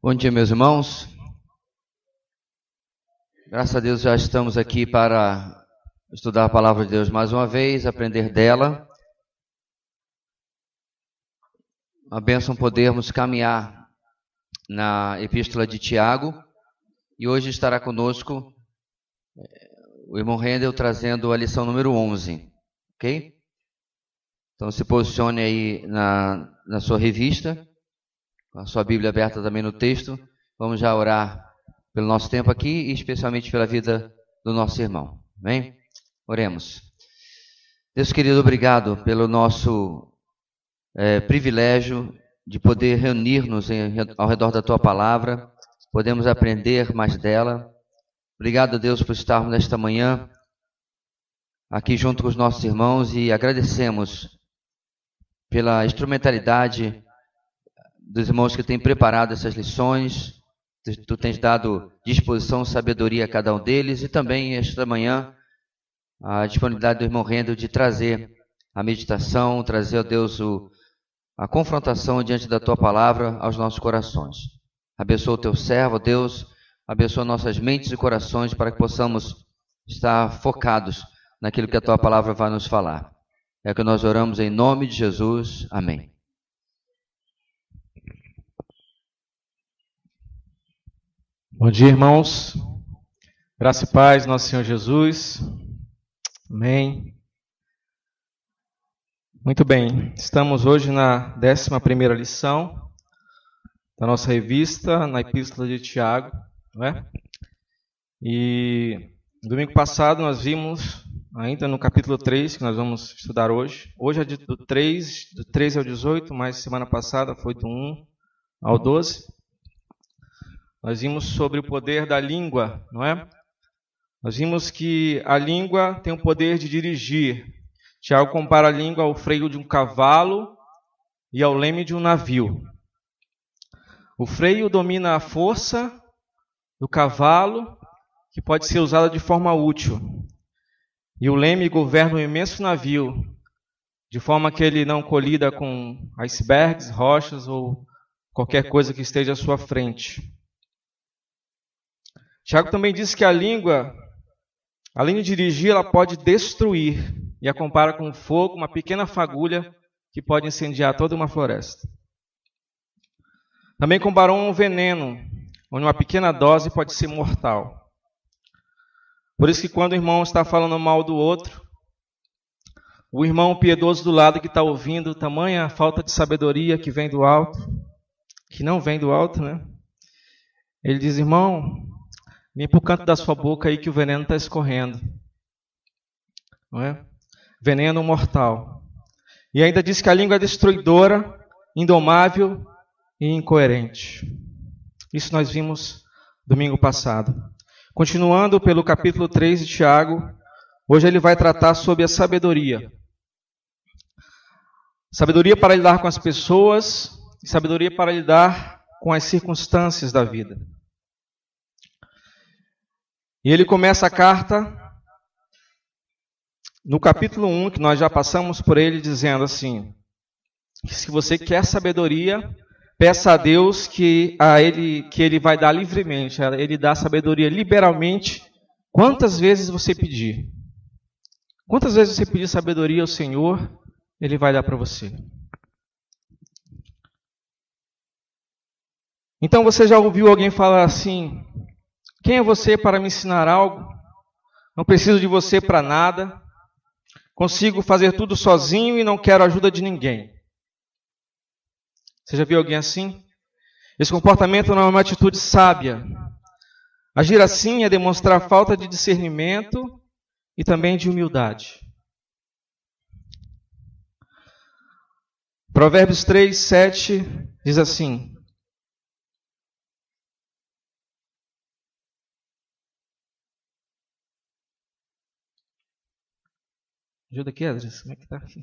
Bom dia, meus irmãos. Graças a Deus já estamos aqui para estudar a palavra de Deus mais uma vez, aprender dela. Uma bênção podermos caminhar na epístola de Tiago. E hoje estará conosco o irmão Rendel trazendo a lição número 11. Ok? Então se posicione aí na sua revista, com a sua Bíblia aberta também no texto. Vamos já orar pelo nosso tempo aqui e especialmente pela vida do nosso irmão. Amém? Oremos. Deus querido, obrigado pelo nosso privilégio de poder reunir-nos ao redor da Tua Palavra, podemos aprender mais dela. Obrigado, Deus, por estarmos nesta manhã aqui junto com os nossos irmãos e agradecemos pela instrumentalidade dos irmãos que têm preparado essas lições. Tu tens dado disposição, sabedoria a cada um deles e também esta manhã a disponibilidade do irmão Rendel de trazer a meditação, trazer, ó Deus, a confrontação diante da Tua Palavra aos nossos corações. Abençoa o Teu servo, ó Deus, abençoa nossas mentes e corações para que possamos estar focados naquilo que a Tua Palavra vai nos falar. É o que nós oramos em nome de Jesus. Amém. Bom dia, irmãos. Graça e paz, nosso Senhor Jesus. Amém. Muito bem, estamos hoje na 11ª lição da nossa revista, na Epístola de Tiago, não é? E domingo passado nós vimos, ainda no capítulo 3, que nós vamos estudar hoje. Hoje é do 13 ao 18, mas semana passada foi do 1 ao 12. Nós vimos sobre o poder da língua, não é? Nós vimos que a língua tem o poder de dirigir. Tiago compara a língua ao freio de um cavalo e ao leme de um navio. O freio domina a força do cavalo, que pode ser usada de forma útil. E o leme governa um imenso navio, de forma que ele não colida com icebergs, rochas ou qualquer coisa que esteja à sua frente. Tiago também diz que a língua, além de dirigir, ela pode destruir. E a compara com o fogo, uma pequena fagulha que pode incendiar toda uma floresta. Também comparou um veneno, onde uma pequena dose pode ser mortal. Por isso que quando o irmão está falando mal do outro, o irmão piedoso do lado que está ouvindo, tamanha falta de sabedoria que vem do alto, que não vem do alto, né? Ele diz, irmão, limpa o canto da sua boca aí que o veneno está escorrendo. Não é? Veneno mortal. E ainda diz que a língua é destruidora, indomável e incoerente. Isso nós vimos domingo passado. Continuando pelo capítulo 3 de Tiago, hoje ele vai tratar sobre a sabedoria. Sabedoria para lidar com as pessoas e sabedoria para lidar com as circunstâncias da vida. E ele começa a carta no capítulo 1, que nós já passamos por ele, dizendo assim, que se você quer sabedoria, peça a Deus que ele vai dar livremente, ele dá sabedoria liberalmente, quantas vezes você pedir. Quantas vezes você pedir sabedoria ao Senhor, ele vai dar para você. Então você já ouviu alguém falar assim, quem é você para me ensinar algo? Não preciso de você para nada. Consigo fazer tudo sozinho e não quero a ajuda de ninguém. Você já viu alguém assim? Esse comportamento não é uma atitude sábia. Agir assim é demonstrar falta de discernimento e também de humildade. Provérbios 3, 7 diz assim, ajuda aqui, Edris. Como é que está aqui?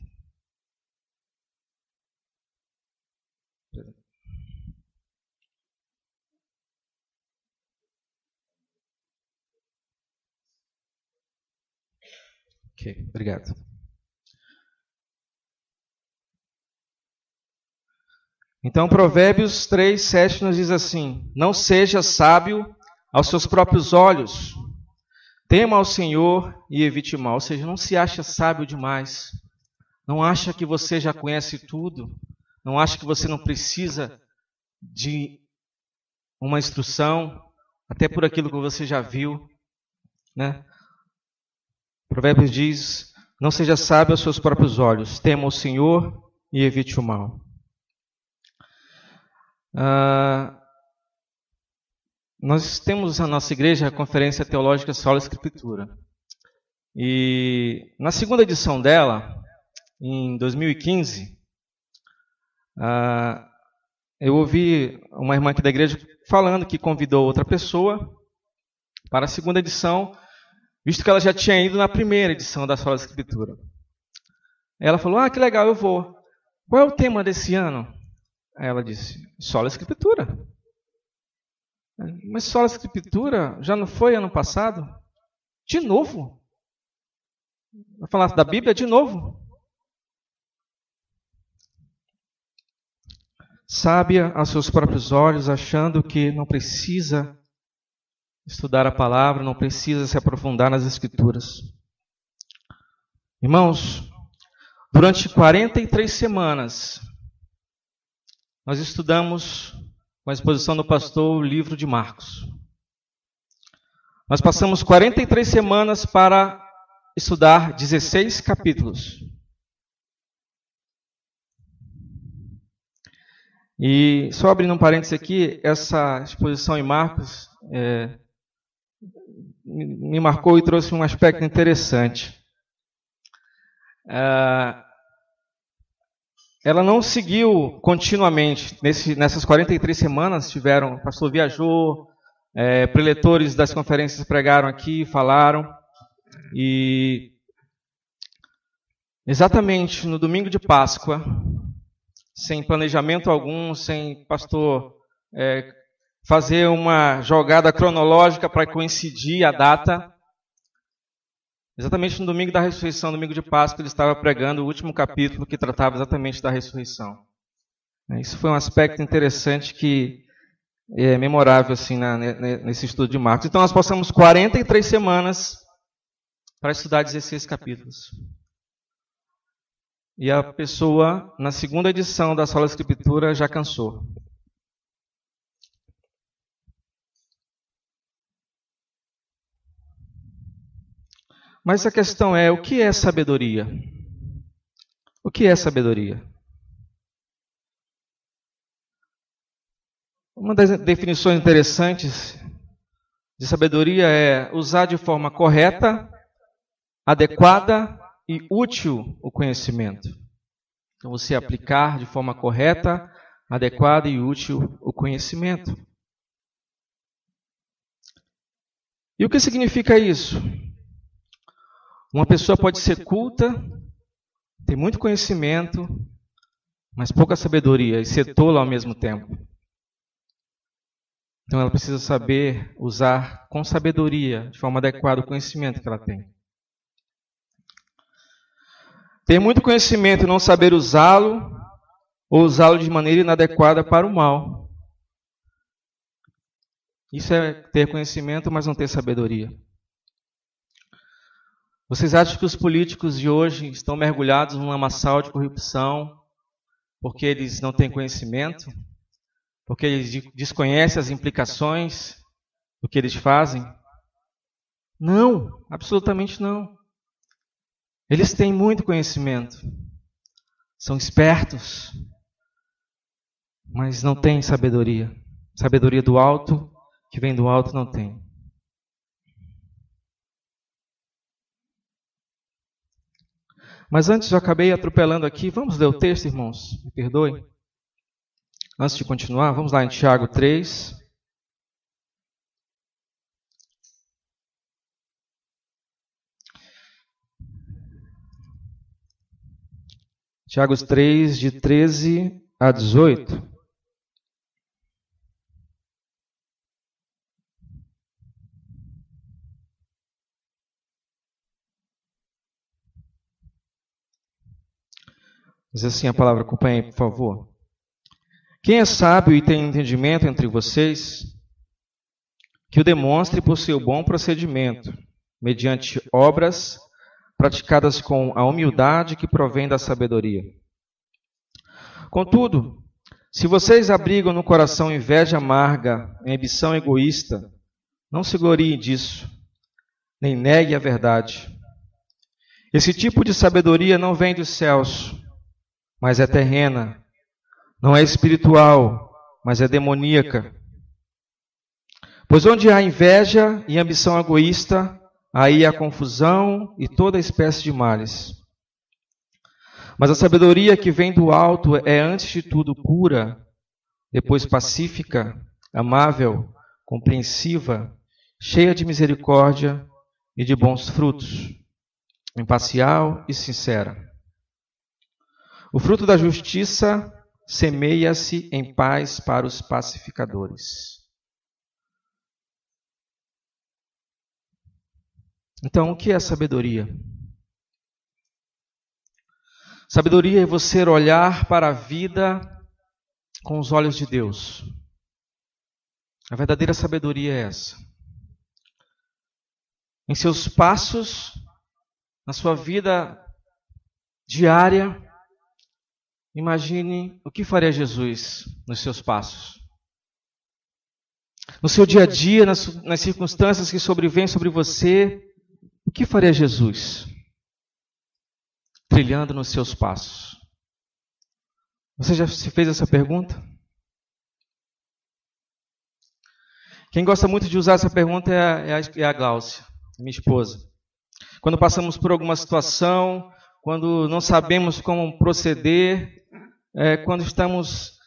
Ok, obrigado. Então, Provérbios 3, 7 nos diz assim: não seja sábio aos seus próprios olhos, tema ao Senhor e evite o mal. Ou seja, não se acha sábio demais, não acha que você já conhece tudo, não acha que você não precisa de uma instrução, até por aquilo que você já viu, né? Provérbios diz: não seja sábio aos seus próprios olhos, tema o Senhor e evite o mal. Nós temos na nossa igreja a Conferência Teológica Sola Escritura. E na segunda edição dela, em 2015, eu ouvi uma irmã aqui da igreja falando que convidou outra pessoa para a segunda edição, visto que ela já tinha ido na primeira edição da Sola Escritura. Ela falou: que legal, eu vou. Qual é o tema desse ano? Aí ela disse: Sola Escritura. Mas Sola Escritura já não foi ano passado? De novo? Vai falar da Bíblia de novo? Sábia aos seus próprios olhos, achando que não precisa estudar a palavra, não precisa se aprofundar nas Escrituras. Irmãos, durante 43 semanas, nós estudamos, com a exposição do pastor, o livro de Marcos. Nós passamos 43 semanas para estudar 16 capítulos. E só abrindo um parênteses aqui, essa exposição em Marcos me marcou e trouxe um aspecto interessante. Ela não seguiu continuamente. Nessas 43 semanas, o pastor viajou, preletores das conferências pregaram aqui, falaram. E exatamente no domingo de Páscoa, sem planejamento algum, sem pastor fazer uma jogada cronológica para coincidir a data, exatamente no domingo da ressurreição, domingo de Páscoa, ele estava pregando o último capítulo que tratava exatamente da ressurreição. Isso foi um aspecto interessante que é memorável assim, nesse estudo de Marcos. Então nós passamos 43 semanas para estudar 16 capítulos. E a pessoa, na segunda edição da Sola Escritura, já cansou. Mas a questão é, o que é sabedoria? O que é sabedoria? Uma das definições interessantes de sabedoria é usar de forma correta, adequada e útil o conhecimento. Então, você aplicar de forma correta, adequada e útil o conhecimento. E o que significa isso? Uma pessoa pode ser culta, ter muito conhecimento, mas pouca sabedoria, e ser tola ao mesmo tempo. Então ela precisa saber usar com sabedoria, de forma adequada, o conhecimento que ela tem. Ter muito conhecimento e não saber usá-lo, ou usá-lo de maneira inadequada para o mal. Isso é ter conhecimento, mas não ter sabedoria. Vocês acham que os políticos de hoje estão mergulhados num lamaçal de corrupção porque eles não têm conhecimento? Porque eles desconhecem as implicações do que eles fazem? Não, absolutamente não. Eles têm muito conhecimento, são espertos, mas não têm sabedoria. Sabedoria do alto, que vem do alto, não tem. Mas antes eu acabei atropelando aqui. Vamos ler o texto, irmãos? Me perdoem. Antes de continuar, vamos lá em Tiago 3. Tiago 3, de 13 a 18. Diz assim a palavra, acompanhe aí, por favor. Quem é sábio e tem entendimento entre vocês, que o demonstre por seu bom procedimento, mediante obras praticadas com a humildade que provém da sabedoria. Contudo, se vocês abrigam no coração inveja amarga, ambição egoísta, não se gloriem disso, nem negue a verdade. Esse tipo de sabedoria não vem dos céus, mas é terrena. Não é espiritual, mas é demoníaca. Pois onde há inveja e ambição egoísta, aí há confusão e toda espécie de males. Mas a sabedoria que vem do alto é antes de tudo pura, depois pacífica, amável, compreensiva, cheia de misericórdia e de bons frutos, imparcial e sincera. O fruto da justiça semeia-se em paz para os pacificadores. Então, o que é sabedoria? Sabedoria é você olhar para a vida com os olhos de Deus. A verdadeira sabedoria é essa. Em seus passos, na sua vida diária, imagine o que faria Jesus nos seus passos. No seu dia a dia, nas circunstâncias que sobrevêm sobre você, o que faria Jesus trilhando nos seus passos? Você já se fez essa pergunta? Quem gosta muito de usar essa pergunta é a Gláucia, minha esposa. Quando passamos por alguma situação, quando não sabemos como proceder, quando estamos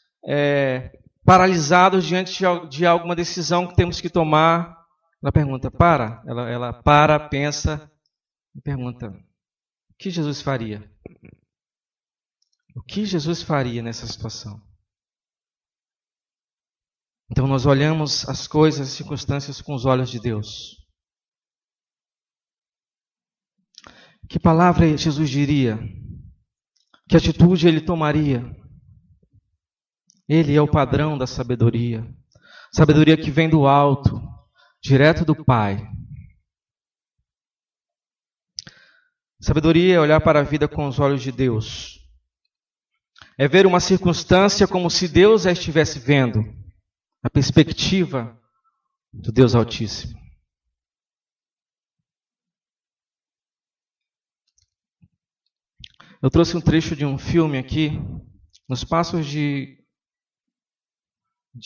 paralisados diante de alguma decisão que temos que tomar, ela pergunta, ela para, pensa e pergunta, o que Jesus faria? O que Jesus faria nessa situação? Então nós olhamos as coisas, as circunstâncias com os olhos de Deus. Que palavra Jesus diria? Que atitude ele tomaria? Ele é o padrão da sabedoria. Sabedoria que vem do alto, direto do Pai. Sabedoria é olhar para a vida com os olhos de Deus. É ver uma circunstância como se Deus a estivesse vendo. A perspectiva do Deus Altíssimo. Eu trouxe um trecho de um filme aqui, Nos Passos de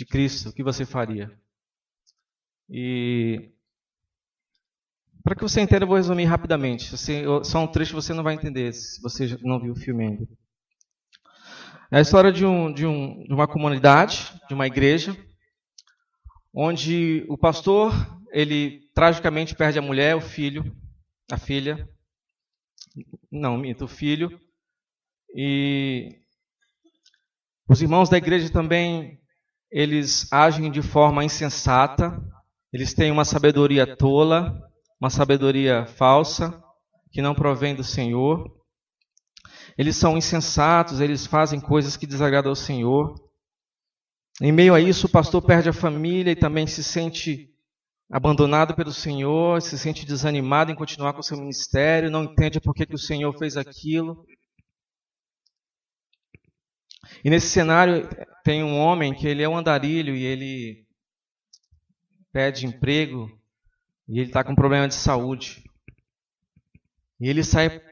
Cristo, o que você faria? E para que você entenda, eu vou resumir rapidamente. Só um trecho você não vai entender se você não viu o filme ainda. É a história de uma comunidade, de uma igreja, onde o pastor, ele tragicamente perde a mulher, o filho, a filha, o filho, e os irmãos da igreja também, eles agem de forma insensata, eles têm uma sabedoria tola, uma sabedoria falsa, que não provém do Senhor. Eles são insensatos, eles fazem coisas que desagradam ao Senhor. Em meio a isso, o pastor perde a família e também se sente abandonado pelo Senhor, se sente desanimado em continuar com o seu ministério, não entende por que o Senhor fez aquilo. E nesse cenário tem um homem que ele é um andarilho e ele pede emprego e ele está com problema de saúde. E ele sai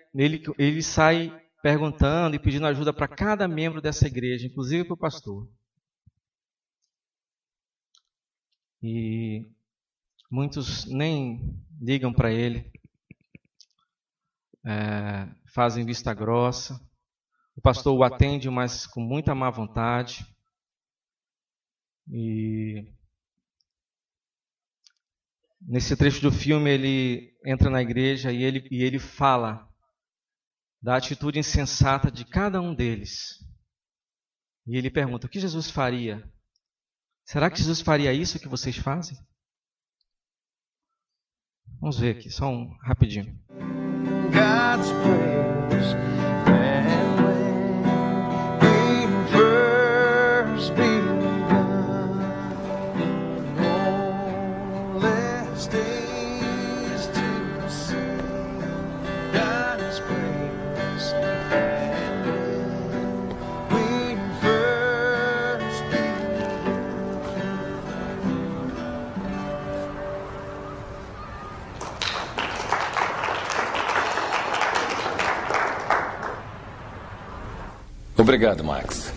perguntando e pedindo ajuda para cada membro dessa igreja, inclusive para o pastor. E muitos nem ligam para ele, fazem vista grossa. O pastor o atende, mas com muita má vontade. E nesse trecho do filme, ele entra na igreja e ele fala da atitude insensata de cada um deles. E ele pergunta, o que Jesus faria? Será que Jesus faria isso que vocês fazem? Vamos ver aqui, só um rapidinho. God's praise and when he first began. Obrigado, Max.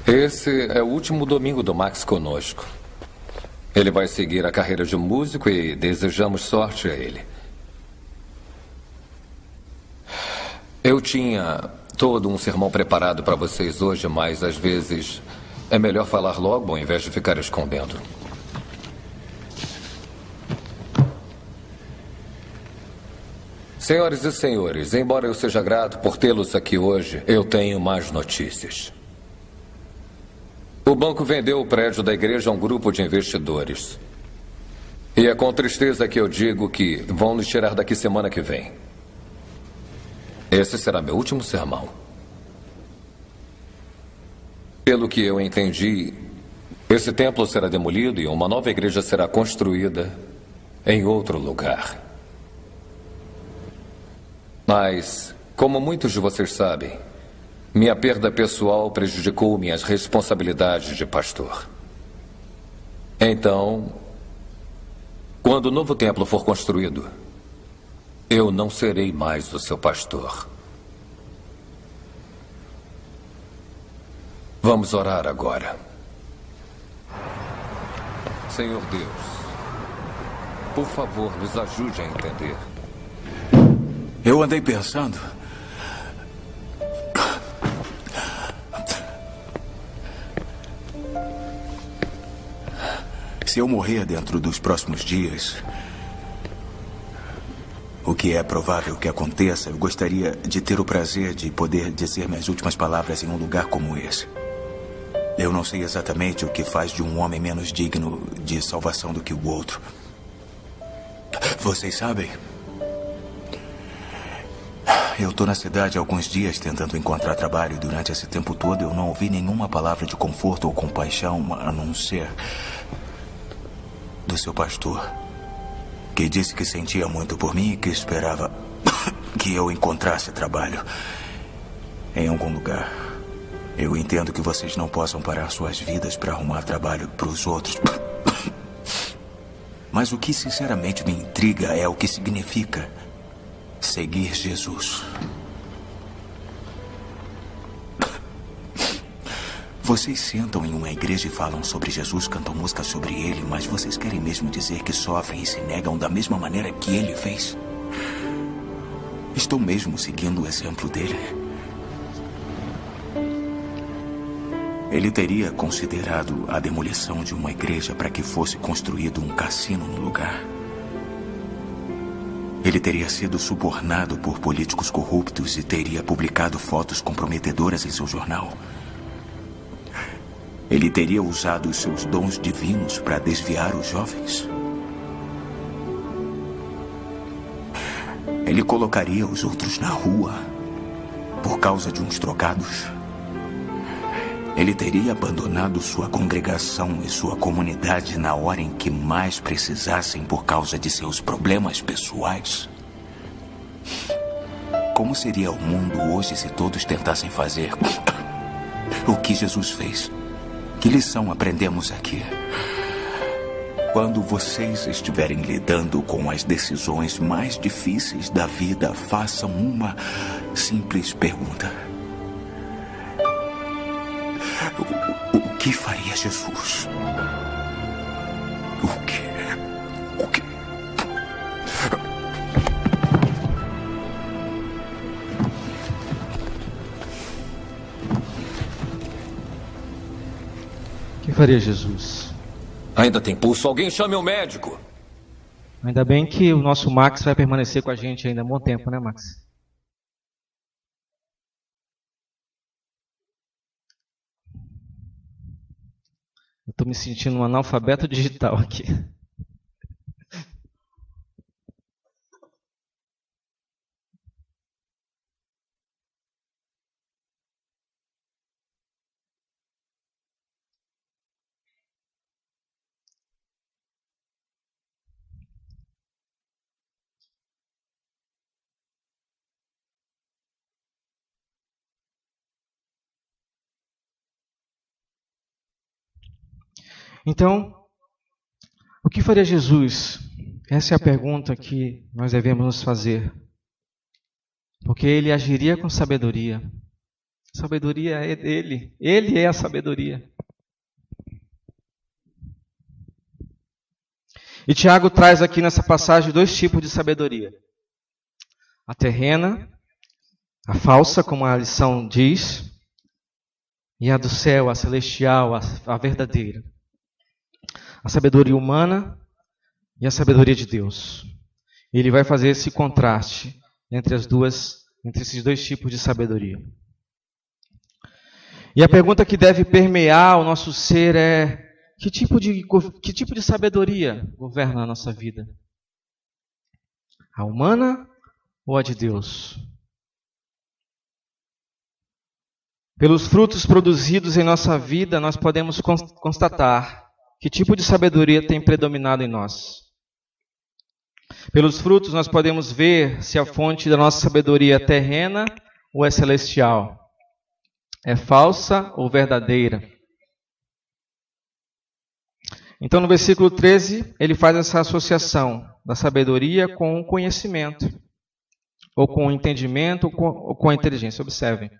Esse é o último domingo do Max conosco. Ele vai seguir a carreira de músico e desejamos sorte a ele. Eu tinha todo um sermão preparado para vocês hoje, mas às vezes é melhor falar logo ao invés de ficar escondendo. Senhoras e senhores, embora eu seja grato por tê-los aqui hoje, eu tenho mais notícias. O banco vendeu o prédio da igreja a um grupo de investidores. E é com tristeza que eu digo que vão nos tirar daqui semana que vem. Esse será meu último sermão. Pelo que eu entendi, esse templo será demolido e uma nova igreja será construída em outro lugar. Mas, como muitos de vocês sabem, minha perda pessoal prejudicou minhas responsabilidades de pastor. Então, quando o novo templo for construído, eu não serei mais o seu pastor. Vamos orar agora. Senhor Deus, por favor, nos ajude a entender. Eu andei pensando. Se eu morrer dentro dos próximos dias, o que é provável que aconteça, eu gostaria de ter o prazer de poder dizer minhas últimas palavras em um lugar como esse. Eu não sei exatamente o que faz de um homem menos digno de salvação do que o outro. Vocês sabem? Eu estou na cidade há alguns dias tentando encontrar trabalho e durante esse tempo todo eu não ouvi nenhuma palavra de conforto ou compaixão a não ser do seu pastor, que disse que sentia muito por mim e que esperava que eu encontrasse trabalho em algum lugar. Eu entendo que vocês não possam parar suas vidas para arrumar trabalho para os outros. Mas o que sinceramente me intriga é o que significa seguir Jesus. Vocês sentam em uma igreja e falam sobre Jesus, cantam música sobre ele, mas vocês querem mesmo dizer que sofrem e se negam da mesma maneira que ele fez? Estou mesmo seguindo o exemplo dele? Ele teria considerado a demolição de uma igreja para que fosse construído um cassino no lugar. Ele teria sido subornado por políticos corruptos e teria publicado fotos comprometedoras em seu jornal. Ele teria usado os seus dons divinos para desviar os jovens. Ele colocaria os outros na rua por causa de uns trocados. Ele teria abandonado sua congregação e sua comunidade na hora em que mais precisassem por causa de seus problemas pessoais. Como seria o mundo hoje se todos tentassem fazer o que Jesus fez? Que lição aprendemos aqui? Quando vocês estiverem lidando com as decisões mais difíceis da vida, façam uma simples pergunta. O que faria Jesus? O que? O que faria Jesus? Ainda tem pulso? Alguém chame o médico. Ainda bem que o nosso Max vai permanecer com a gente ainda há um bom tempo, né, Max? Eu estou me sentindo um analfabeto digital aqui. Então, o que faria Jesus? Essa é a pergunta que nós devemos nos fazer. Porque ele agiria com sabedoria. A sabedoria é dele. Ele é a sabedoria. E Tiago traz aqui nessa passagem 2 tipos de sabedoria. A terrena, a falsa, como a lição diz, e a do céu, a celestial, a verdadeira. A sabedoria humana e a sabedoria de Deus. Ele vai fazer esse contraste entre esses 2 tipos de sabedoria. E a pergunta que deve permear o nosso ser é: que tipo de sabedoria governa a nossa vida? A humana ou a de Deus? Pelos frutos produzidos em nossa vida, nós podemos constatar que tipo de sabedoria tem predominado em nós. Pelos frutos, nós podemos ver se a fonte da nossa sabedoria é terrena ou é celestial. É falsa ou verdadeira. Então, no versículo 13, ele faz essa associação da sabedoria com o conhecimento, ou com o entendimento, ou com a inteligência. Observem.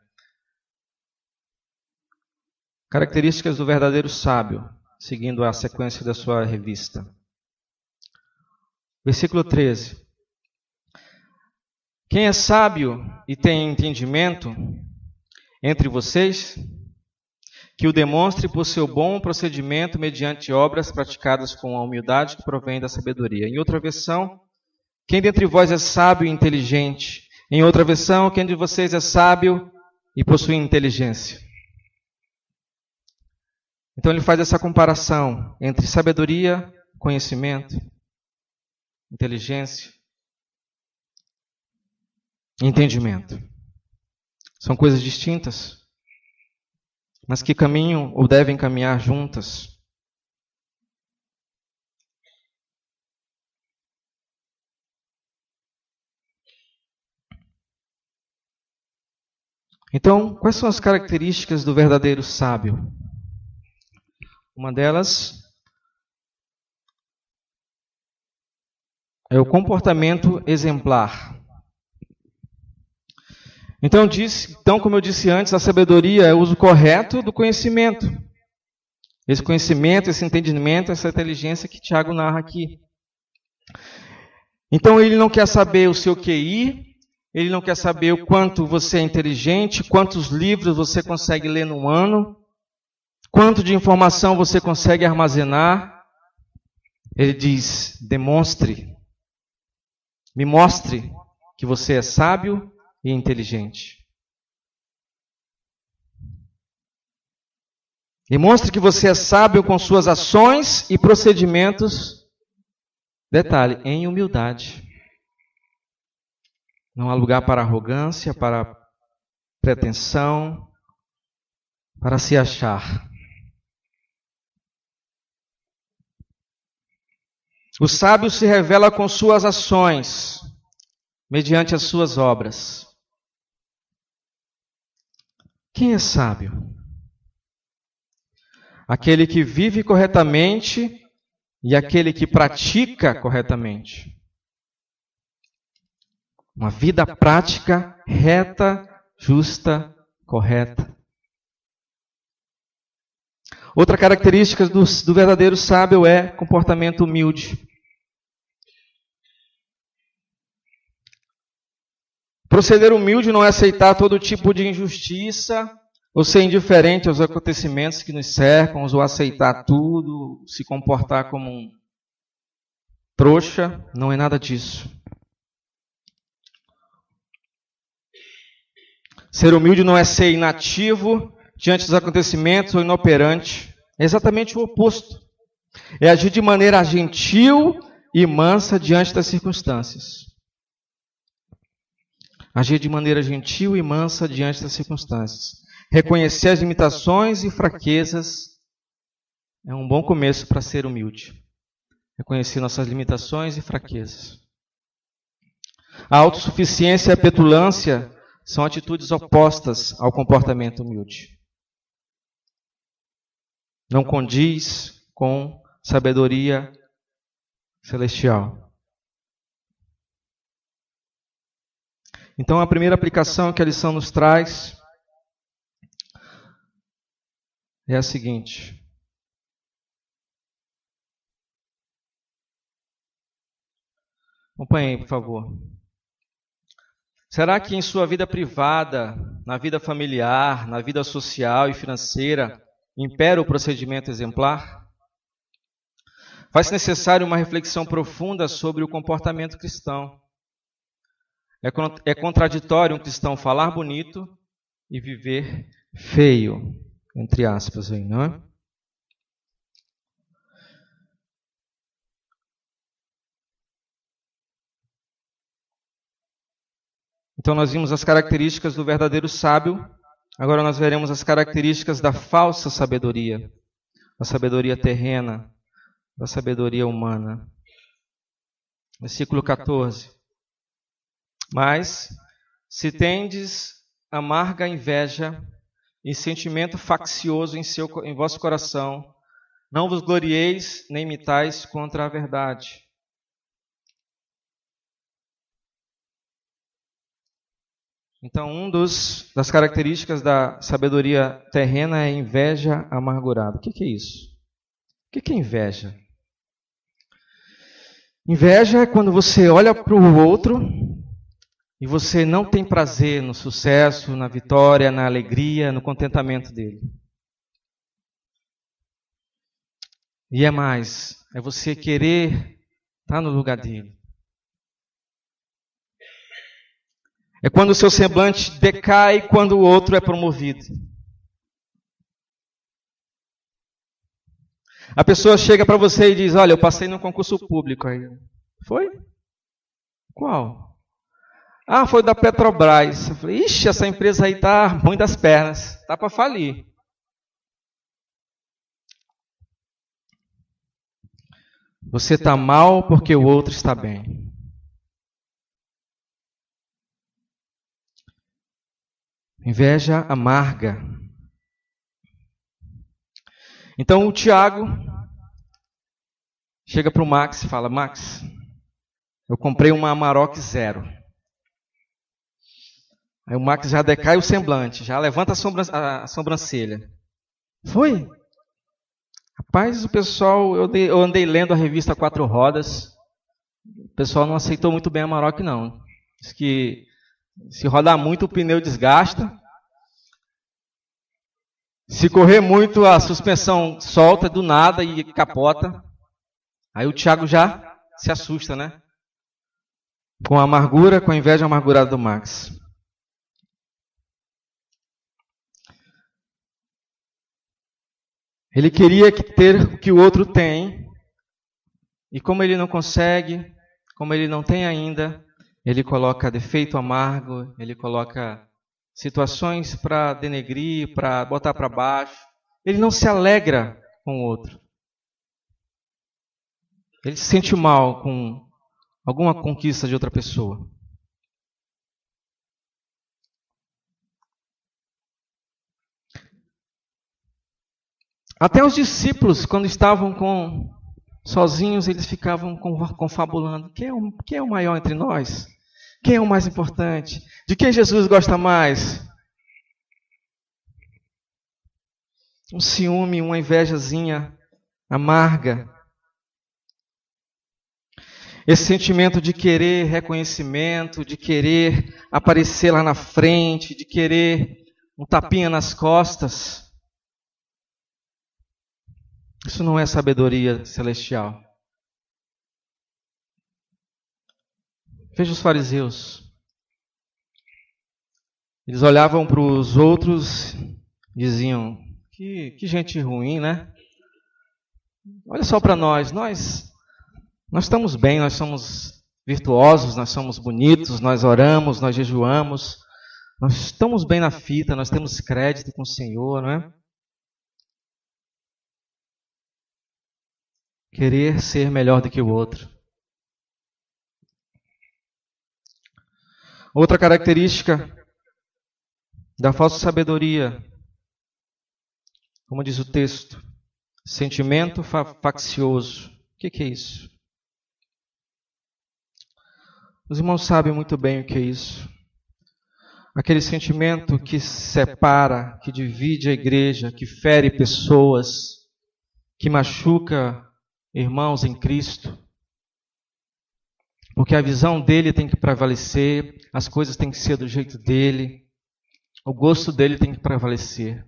Características do verdadeiro sábio, seguindo a sequência da sua revista. Versículo 13. Quem é sábio e tem entendimento entre vocês, que o demonstre por seu bom procedimento mediante obras praticadas com a humildade que provém da sabedoria. Em outra versão, quem dentre vós é sábio e inteligente? Em outra versão, quem de vocês é sábio e possui inteligência? Então ele faz essa comparação entre sabedoria, conhecimento, inteligência e entendimento. São coisas distintas, mas que caminham ou devem caminhar juntas. Então, quais são as características do verdadeiro sábio? Uma delas é o comportamento exemplar. Então, como eu disse antes, a sabedoria é o uso correto do conhecimento. Esse conhecimento, esse entendimento, essa inteligência que Tiago narra aqui. Então, ele não quer saber o seu QI, ele não quer saber o quanto você é inteligente, quantos livros você consegue ler num ano, quanto de informação você consegue armazenar. Ele diz: demonstre, me mostre que você é sábio e inteligente. Demonstre que você é sábio com suas ações e procedimentos. Detalhe, em humildade. Não há lugar para arrogância, para pretensão, para se achar. O sábio se revela com suas ações, mediante as suas obras. Quem é sábio? Aquele que vive corretamente e aquele que pratica corretamente. Uma vida prática, reta, justa, correta. Outra característica do verdadeiro sábio é comportamento humilde. Proceder humilde não é aceitar todo tipo de injustiça, ou ser indiferente aos acontecimentos que nos cercam, ou aceitar tudo, se comportar como um trouxa. Não é nada disso. Ser humilde não é ser inativo diante dos acontecimentos ou inoperante. É exatamente o oposto. É agir de maneira gentil e mansa diante das circunstâncias. Agir de maneira gentil e mansa diante das circunstâncias. Reconhecer as limitações e fraquezas é um bom começo para ser humilde. Reconhecer nossas limitações e fraquezas. A autossuficiência e a petulância são atitudes opostas ao comportamento humilde. Não condiz com sabedoria celestial. Então, a primeira aplicação que a lição nos traz é a seguinte: acompanhe aí, por favor. Será que em sua vida privada, na vida familiar, na vida social e financeira, impera o procedimento exemplar? Faz necessário uma reflexão profunda sobre o comportamento cristão. É contraditório um cristão falar bonito e viver feio, entre aspas, aí, não é? Então nós vimos as características do verdadeiro sábio, agora nós veremos as características da falsa sabedoria, da sabedoria terrena, da sabedoria humana. Versículo 14. Mas, se tendes amarga inveja e sentimento faccioso em vosso coração, não vos glorieis nem imitais contra a verdade. Então, das características da sabedoria terrena é inveja amargurada. O que é isso? O que é inveja? Inveja é quando você olha para o outro e você não tem prazer no sucesso, na vitória, na alegria, no contentamento dele. E é mais, é você querer estar no lugar dele. É quando o seu semblante decai quando o outro é promovido. A pessoa chega para você e diz: olha, eu passei num concurso público. Aí, foi? Qual? Ah, foi da Petrobras. Eu falei: ixi, essa empresa aí está ruim das pernas. Está para falir. Você está mal porque o outro está bem. Inveja amarga. Então o Tiago chega para o Max e fala: Max, eu comprei uma Amarok Zero. Aí o Max já decai o semblante, já levanta a sobrancelha. Foi? Rapaz, o pessoal, eu andei lendo a revista Quatro Rodas, o pessoal não aceitou muito bem a Amarok não. Diz que se rodar muito o pneu desgasta. Se correr muito a suspensão solta do nada e capota. Aí o Tiago já se assusta, né? Com a amargura, com a inveja amargurada do Max. Ele queria ter o que o outro tem. E como ele não consegue, como ele não tem ainda, ele coloca defeito amargo, ele coloca situações para denegrir, para botar para baixo. Ele não se alegra com o outro. Ele se sente mal com alguma conquista de outra pessoa. Até os discípulos, quando estavam sozinhos, eles ficavam confabulando. Quem é o maior entre nós? Quem é o mais importante? De quem Jesus gosta mais? Um ciúme, uma invejazinha amarga. Esse sentimento de querer reconhecimento, de querer aparecer lá na frente, de querer um tapinha nas costas. Isso não é sabedoria celestial. Veja os fariseus. Eles olhavam para os outros e diziam: que gente ruim, né? Olha só para nós estamos bem, nós somos virtuosos, nós somos bonitos, nós oramos, nós jejuamos, nós estamos bem na fita, nós temos crédito com o Senhor, não é? Querer ser melhor do que o outro. Outra característica da falsa sabedoria, como diz o texto, sentimento faccioso. O que é isso? Os irmãos sabem muito bem o que é isso. aquele sentimento que separa, que divide a igreja, que fere pessoas, que machuca irmãos em Cristo. Porque a visão dele tem que prevalecer, as coisas têm que ser do jeito dele, o gosto dele tem que prevalecer.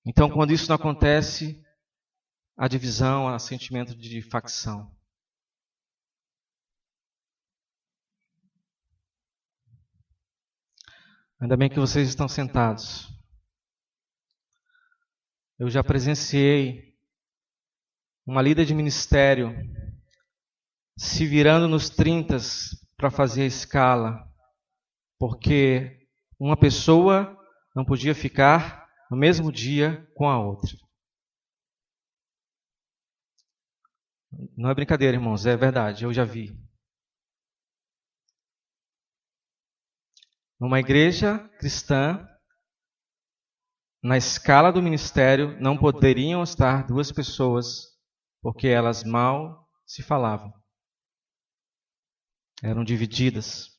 Então, quando isso não acontece, há divisão, há sentimento de facção. Ainda bem que vocês estão sentados. Eu já presenciei uma líder de ministério se virando nos 30 para fazer a escala, porque uma pessoa não podia ficar no mesmo dia com a outra. Não é brincadeira, irmãos, é verdade, eu já vi. Numa igreja cristã, na escala do ministério, não poderiam estar duas pessoas, porque elas mal se falavam. Eram divididas.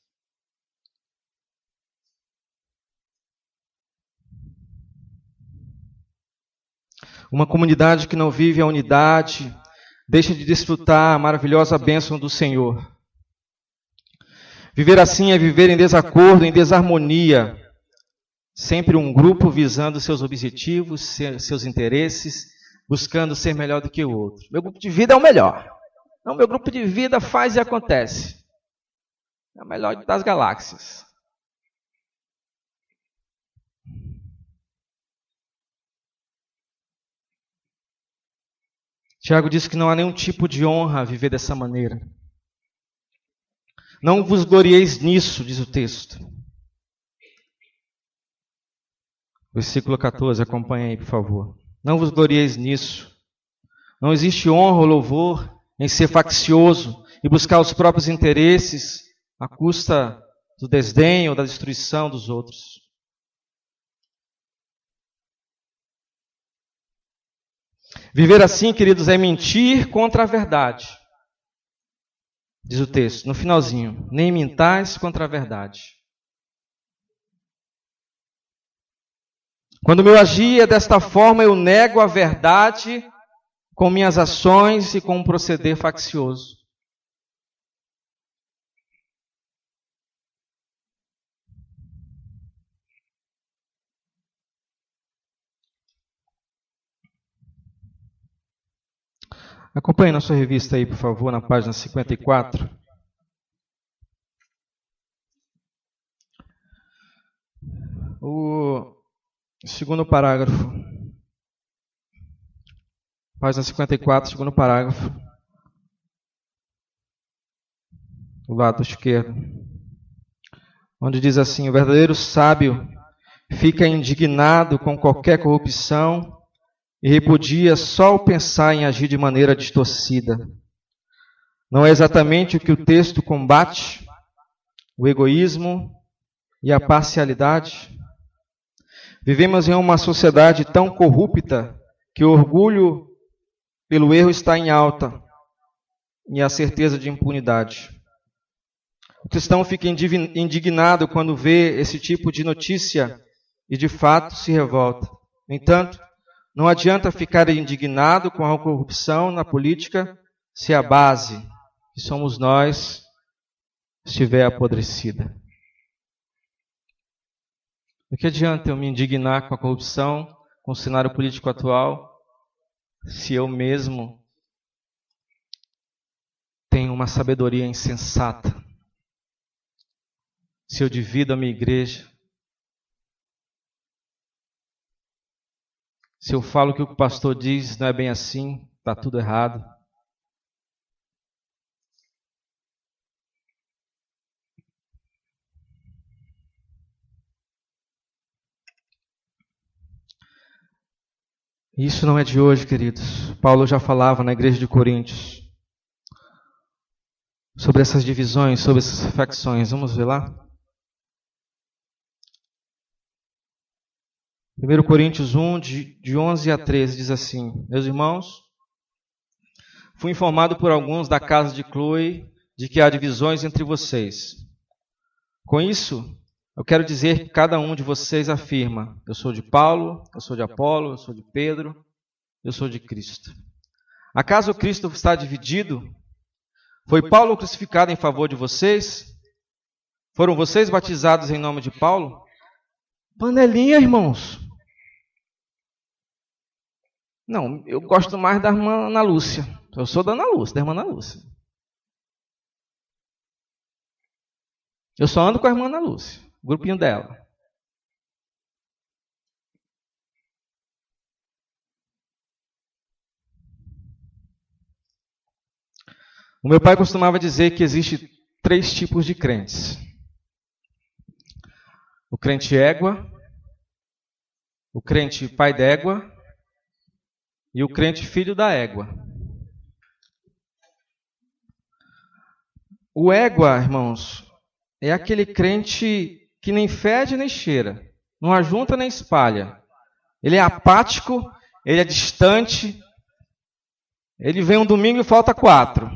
Uma comunidade que não vive a unidade, deixa de desfrutar a maravilhosa bênção do Senhor. Viver assim é viver em desacordo, em desarmonia. Sempre um grupo visando seus objetivos, seus interesses, buscando ser melhor do que o outro. Meu grupo de vida é o melhor. Não, meu grupo de vida faz e acontece. É o melhor das galáxias. Tiago diz que não há nenhum tipo de honra a viver dessa maneira. Não vos glorieis nisso, diz o texto. Versículo 14, acompanha aí, por favor. Não vos glorieis nisso. Não existe honra ou louvor em ser faccioso e buscar os próprios interesses à custa do desdém ou da destruição dos outros. Viver assim, queridos, é mentir contra a verdade. Diz o texto, no finalzinho, nem mintais contra a verdade. Quando meu agir é desta forma, eu nego a verdade com minhas ações e com um proceder faccioso. Acompanhe na sua revista aí, por favor, na página 54. O segundo parágrafo. Página 54, segundo parágrafo. Do lado esquerdo. Onde diz assim, o verdadeiro sábio fica indignado com qualquer corrupção e repudia só o pensar em agir de maneira distorcida. Não é exatamente o que o texto combate? O egoísmo e a parcialidade? Vivemos em uma sociedade tão corrupta que o orgulho pelo erro está em alta e a certeza de impunidade. O cristão fica indignado quando vê esse tipo de notícia e de fato se revolta. No entanto, não adianta ficar indignado com a corrupção na política se a base, que somos nós, estiver apodrecida. O que adianta eu me indignar com a corrupção, com o cenário político atual, se eu mesmo tenho uma sabedoria insensata? Se eu divido a minha igreja? Se eu falo que o que o pastor diz não é bem assim, está tudo errado. Isso não é de hoje, queridos. Paulo já falava na igreja de Coríntios sobre essas divisões, sobre essas facções. Vamos ver lá? 1 Coríntios 1, de 11 a 13, diz assim: Meus irmãos, fui informado por alguns da casa de Chloe de que há divisões entre vocês. Com isso, eu quero dizer que cada um de vocês afirma: eu sou de Paulo, eu sou de Apolo, eu sou de Pedro, eu sou de Cristo. Acaso Cristo está dividido? Foi Paulo crucificado em favor de vocês? Foram vocês batizados em nome de Paulo? Panelinha, irmãos. Não, eu gosto mais da irmã Ana Lúcia. Eu sou da Ana Lúcia, da irmã Ana Lúcia. Eu só ando com a irmã Ana Lúcia, o grupinho dela. O meu pai costumava dizer que existe 3 tipos de crentes. O crente égua, o crente pai d'égua e o crente filho da égua. O égua, irmãos, é aquele crente que nem fede nem cheira, não ajunta nem espalha. Ele é apático, ele é distante, ele vem um domingo e falta 4.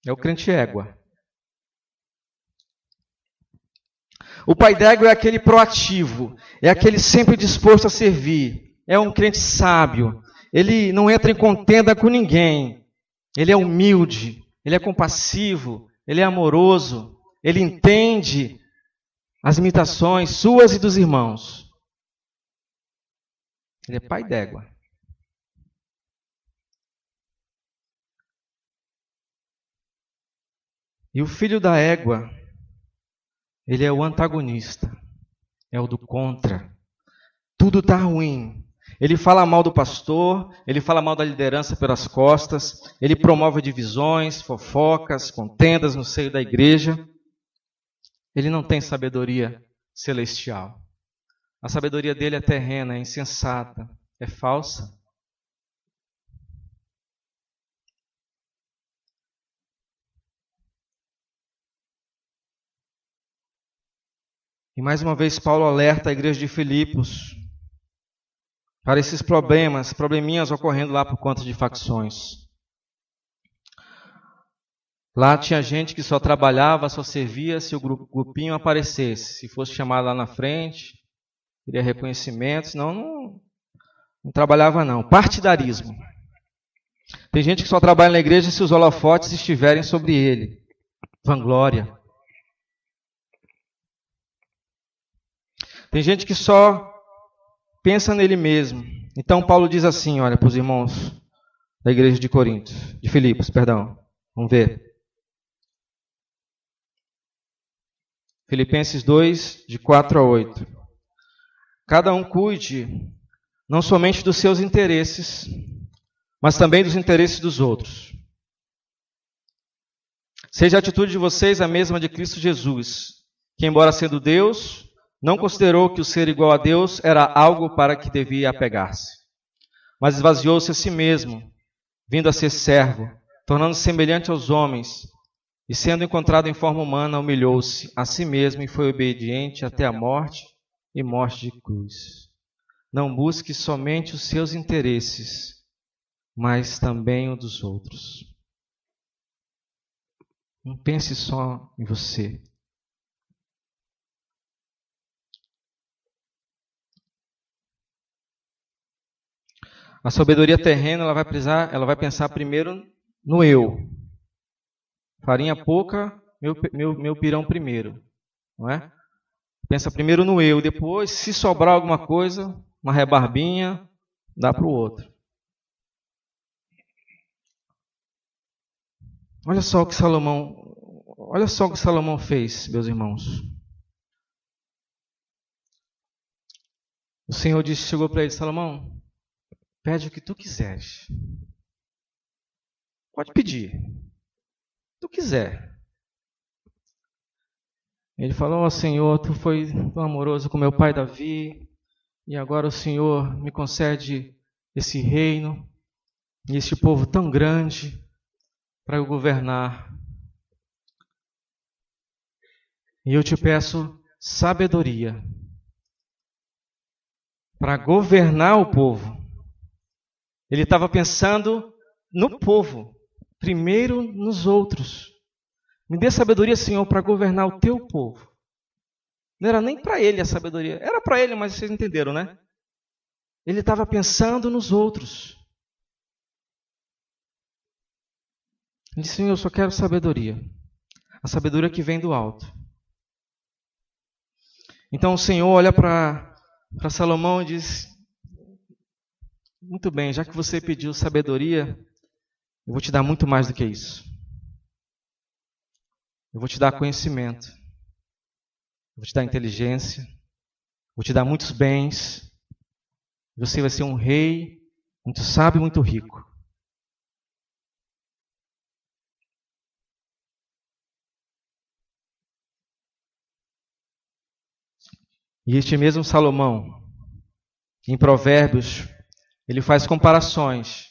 É o crente égua. O pai d'égua é aquele proativo, é aquele sempre disposto a servir, é um crente sábio, ele não entra em contenda com ninguém, ele é humilde, ele é compassivo, ele é amoroso, ele entende as limitações suas e dos irmãos. Ele é pai d'égua. E o filho da égua, ele é o antagonista, é o do contra. Tudo está ruim. Ele fala mal do pastor, ele fala mal da liderança pelas costas, ele promove divisões, fofocas, contendas no seio da igreja. Ele não tem sabedoria celestial. A sabedoria dele é terrena, é insensata, é falsa. E mais uma vez Paulo alerta a igreja de Filipos para esses probleminhas ocorrendo lá por conta de facções. Lá tinha gente que só trabalhava, só servia se o grupinho aparecesse. Se fosse chamado lá na frente, queria reconhecimento, senão não trabalhava não. Partidarismo. Tem gente que só trabalha na igreja se os holofotes estiverem sobre ele. Vanglória. Tem gente que só pensa nele mesmo. Então Paulo diz assim, olha, para os irmãos da igreja de Corinto, de Filipos, perdão. Vamos ver. Filipenses 2, de 4 a 8. Cada um cuide não somente dos seus interesses, mas também dos interesses dos outros. Seja a atitude de vocês a mesma de Cristo Jesus, que embora sendo Deus, não considerou que o ser igual a Deus era algo para que devia apegar-se, mas esvaziou-se a si mesmo, vindo a ser servo, tornando-se semelhante aos homens, e sendo encontrado em forma humana, humilhou-se a si mesmo e foi obediente até a morte e morte de cruz. Não busque somente os seus interesses, mas também o dos outros. Não pense só em você. A sabedoria terrena, ela vai pensar primeiro no eu. Farinha pouca, meu pirão primeiro. Não é? Pensa primeiro no eu, depois, se sobrar alguma coisa, uma rebarbinha, dá para o outro. Olha só o que Salomão fez, meus irmãos. O Senhor chegou para ele, Salomão, pede o que tu quiseres. Pode pedir. Tu quiser. Ele falou, ó Senhor, tu foi tão amoroso com meu pai Davi, e agora o Senhor me concede esse reino, e este povo tão grande, para eu governar. E eu te peço sabedoria, para governar o povo. Ele estava pensando no povo, primeiro nos outros. Me dê sabedoria, Senhor, para governar o teu povo. Não era nem para ele a sabedoria. Era para ele, mas vocês entenderam, né? Ele estava pensando nos outros. Ele disse, Senhor, eu só quero sabedoria. A sabedoria que vem do alto. Então o Senhor olha para Salomão e diz, muito bem, já que você pediu sabedoria, eu vou te dar muito mais do que isso. Eu vou te dar conhecimento. Eu vou te dar inteligência. Vou te dar muitos bens. Você vai ser um rei muito sábio e muito rico. E este mesmo Salomão, em Provérbios, ele faz comparações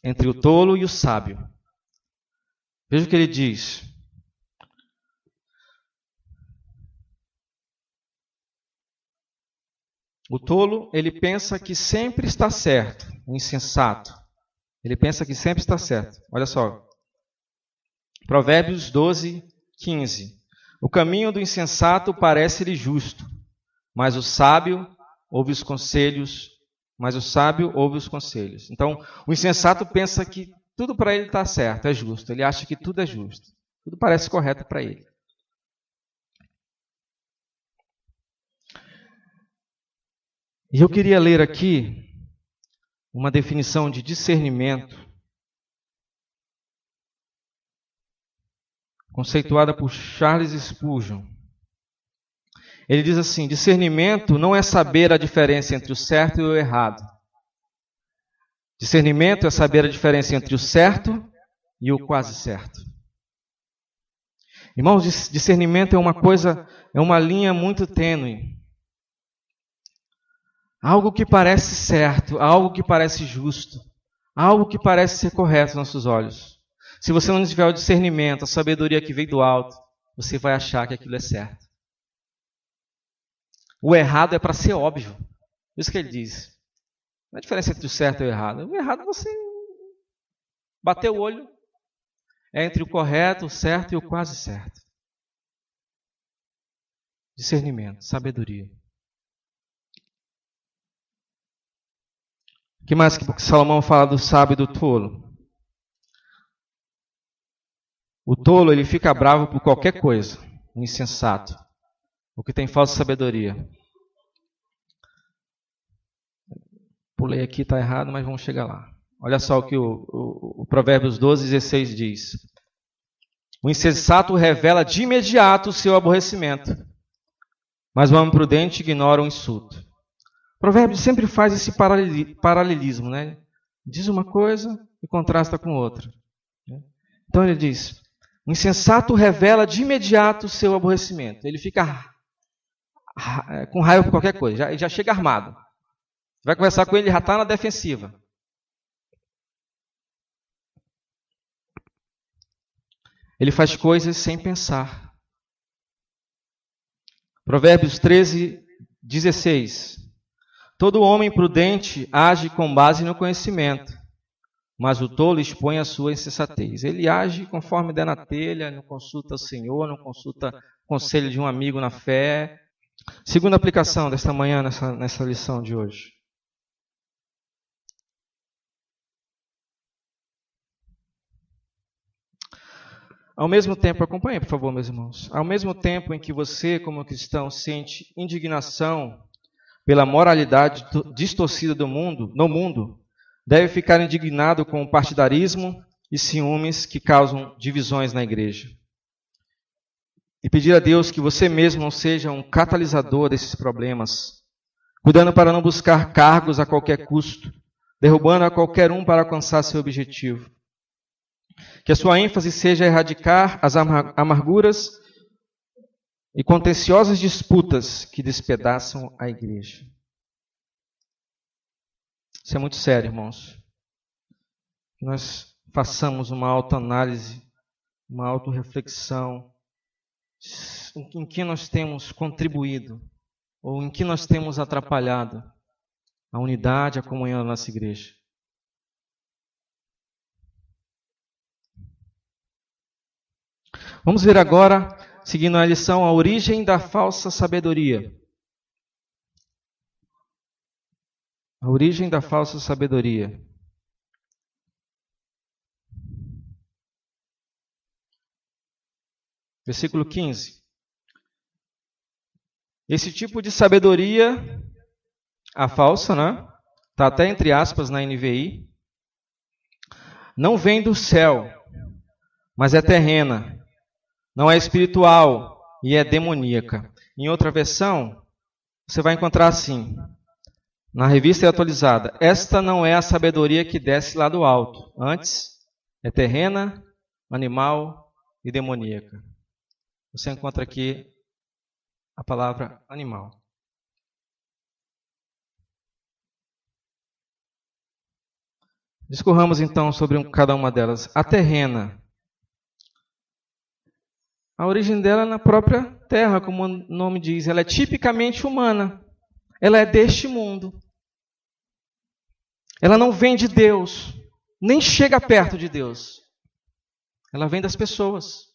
entre o tolo e o sábio. Veja o que ele diz. O tolo, ele pensa que sempre está certo. O insensato, ele pensa que sempre está certo. Olha só. Provérbios 12, 15. O caminho do insensato parece-lhe justo, mas o sábio ouve os conselhos. Então, o insensato pensa que tudo para ele está certo, é justo. Ele acha que tudo é justo. Tudo parece correto para ele. E eu queria ler aqui uma definição de discernimento, conceituada por Charles Spurgeon. Ele diz assim, discernimento não é saber a diferença entre o certo e o errado. Discernimento é saber a diferença entre o certo e o quase certo. Irmãos, discernimento é uma linha muito tênue. Algo que parece certo, algo que parece justo, algo que parece ser correto aos nossos olhos. Se você não tiver o discernimento, a sabedoria que vem do alto, você vai achar que aquilo é certo. O errado é para ser óbvio. Isso que ele diz. Não é a diferença entre o certo e o errado. O errado você bater o olho. É entre o correto, o certo e o quase certo. Discernimento, sabedoria. O que mais que Salomão fala do sábio e do tolo? O tolo, ele fica bravo por qualquer coisa. O insensato. O que tem falsa sabedoria. Pulei aqui, está errado, mas vamos chegar lá. Olha só o que o Provérbios 12, 16 diz. O insensato revela de imediato o seu aborrecimento, mas o homem prudente ignora o insulto. O Provérbios sempre faz esse paralelismo, né? Diz uma coisa e contrasta com outra. Então ele diz, o insensato revela de imediato o seu aborrecimento. Ele fica com raiva por qualquer coisa, já chega armado. Você vai conversar com ele, ele já está na defensiva. Ele faz coisas sem pensar. Provérbios 13, 16. Todo homem prudente age com base no conhecimento, mas o tolo expõe a sua insensatez. Ele age conforme der na telha, não consulta o Senhor, não consulta o conselho de um amigo na fé. Segunda aplicação desta manhã, nessa lição de hoje. Ao mesmo tempo, acompanhe, por favor, meus irmãos. Ao mesmo tempo em que você, como cristão, sente indignação pela moralidade distorcida no mundo, deve ficar indignado com o partidarismo e ciúmes que causam divisões na igreja. E pedir a Deus que você mesmo não seja um catalisador desses problemas, cuidando para não buscar cargos a qualquer custo, derrubando a qualquer um para alcançar seu objetivo. Que a sua ênfase seja erradicar as amarguras e contenciosas disputas que despedaçam a igreja. Isso é muito sério, irmãos. Que nós façamos uma autoanálise, uma autorreflexão, em que nós temos contribuído, ou em que nós temos atrapalhado a unidade, a comunhão da nossa igreja. Vamos ver agora, seguindo a lição, a origem da falsa sabedoria. A origem da falsa sabedoria. Versículo 15. Esse tipo de sabedoria, a falsa, né? Está até entre aspas na NVI. Não vem do céu, mas é terrena. Não é espiritual e é demoníaca. Em outra versão, você vai encontrar assim, na revista atualizada: esta não é a sabedoria que desce lá do alto. Antes, é terrena, animal e demoníaca. Você encontra aqui a palavra animal. Discorramos então sobre cada uma delas. A terrena. A origem dela é na própria terra, como o nome diz. Ela é tipicamente humana. Ela é deste mundo. Ela não vem de Deus, nem chega perto de Deus. Ela vem das pessoas.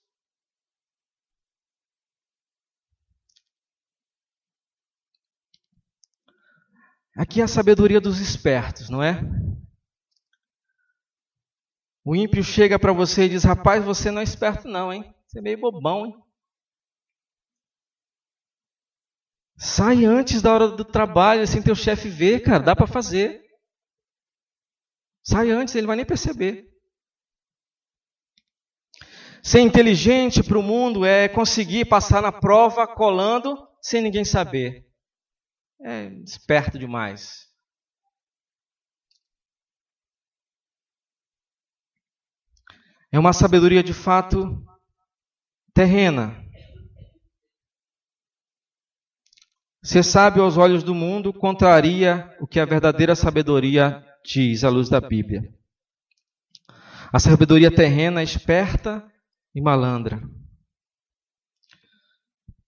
Aqui é a sabedoria dos espertos, não é? O ímpio chega para você e diz: rapaz, você não é esperto não, hein? Você é meio bobão, hein? Sai antes da hora do trabalho, sem teu chefe ver, cara, dá para fazer. Sai antes, ele não vai nem perceber. Ser inteligente para o mundo é conseguir passar na prova colando sem ninguém saber. É esperto demais. É uma sabedoria de fato terrena. Ser sábio aos olhos do mundo contraria o que a verdadeira sabedoria diz à luz da Bíblia. A sabedoria terrena é esperta e malandra.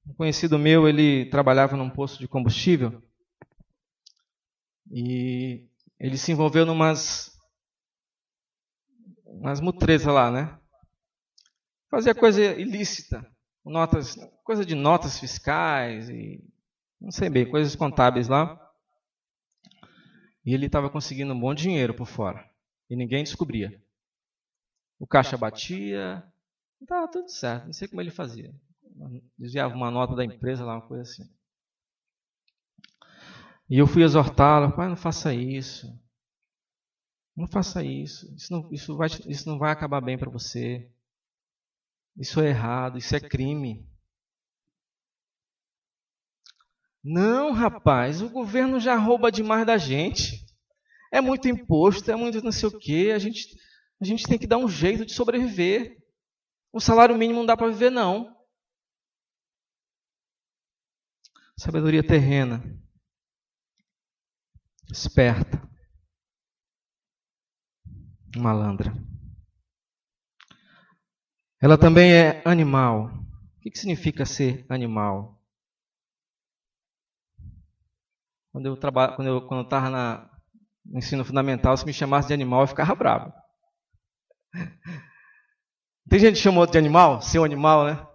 Um conhecido meu, ele trabalhava num posto de combustível e ele se envolveu umas mutretas lá, né? Fazia coisa ilícita, coisa de notas fiscais e não sei bem, coisas contábeis lá. E ele estava conseguindo um bom dinheiro por fora e ninguém descobria. O caixa batia, estava tudo certo, não sei como ele fazia. Desviava uma nota da empresa lá, uma coisa assim. E eu fui exortá-lo: pai, não faça isso. Não faça isso. Isso não vai acabar bem para você. Isso é errado, isso é crime. Não, rapaz, o governo já rouba demais da gente. É muito imposto, é muito não sei o quê. A gente tem que dar um jeito de sobreviver. O salário mínimo não dá para viver, não. Sabedoria terrena. Esperta. Malandra. Ela também é animal. O que significa ser animal? Quando eu estava no ensino fundamental, se me chamasse de animal, eu ficava bravo. Tem gente que chamou de animal? Seu animal, né?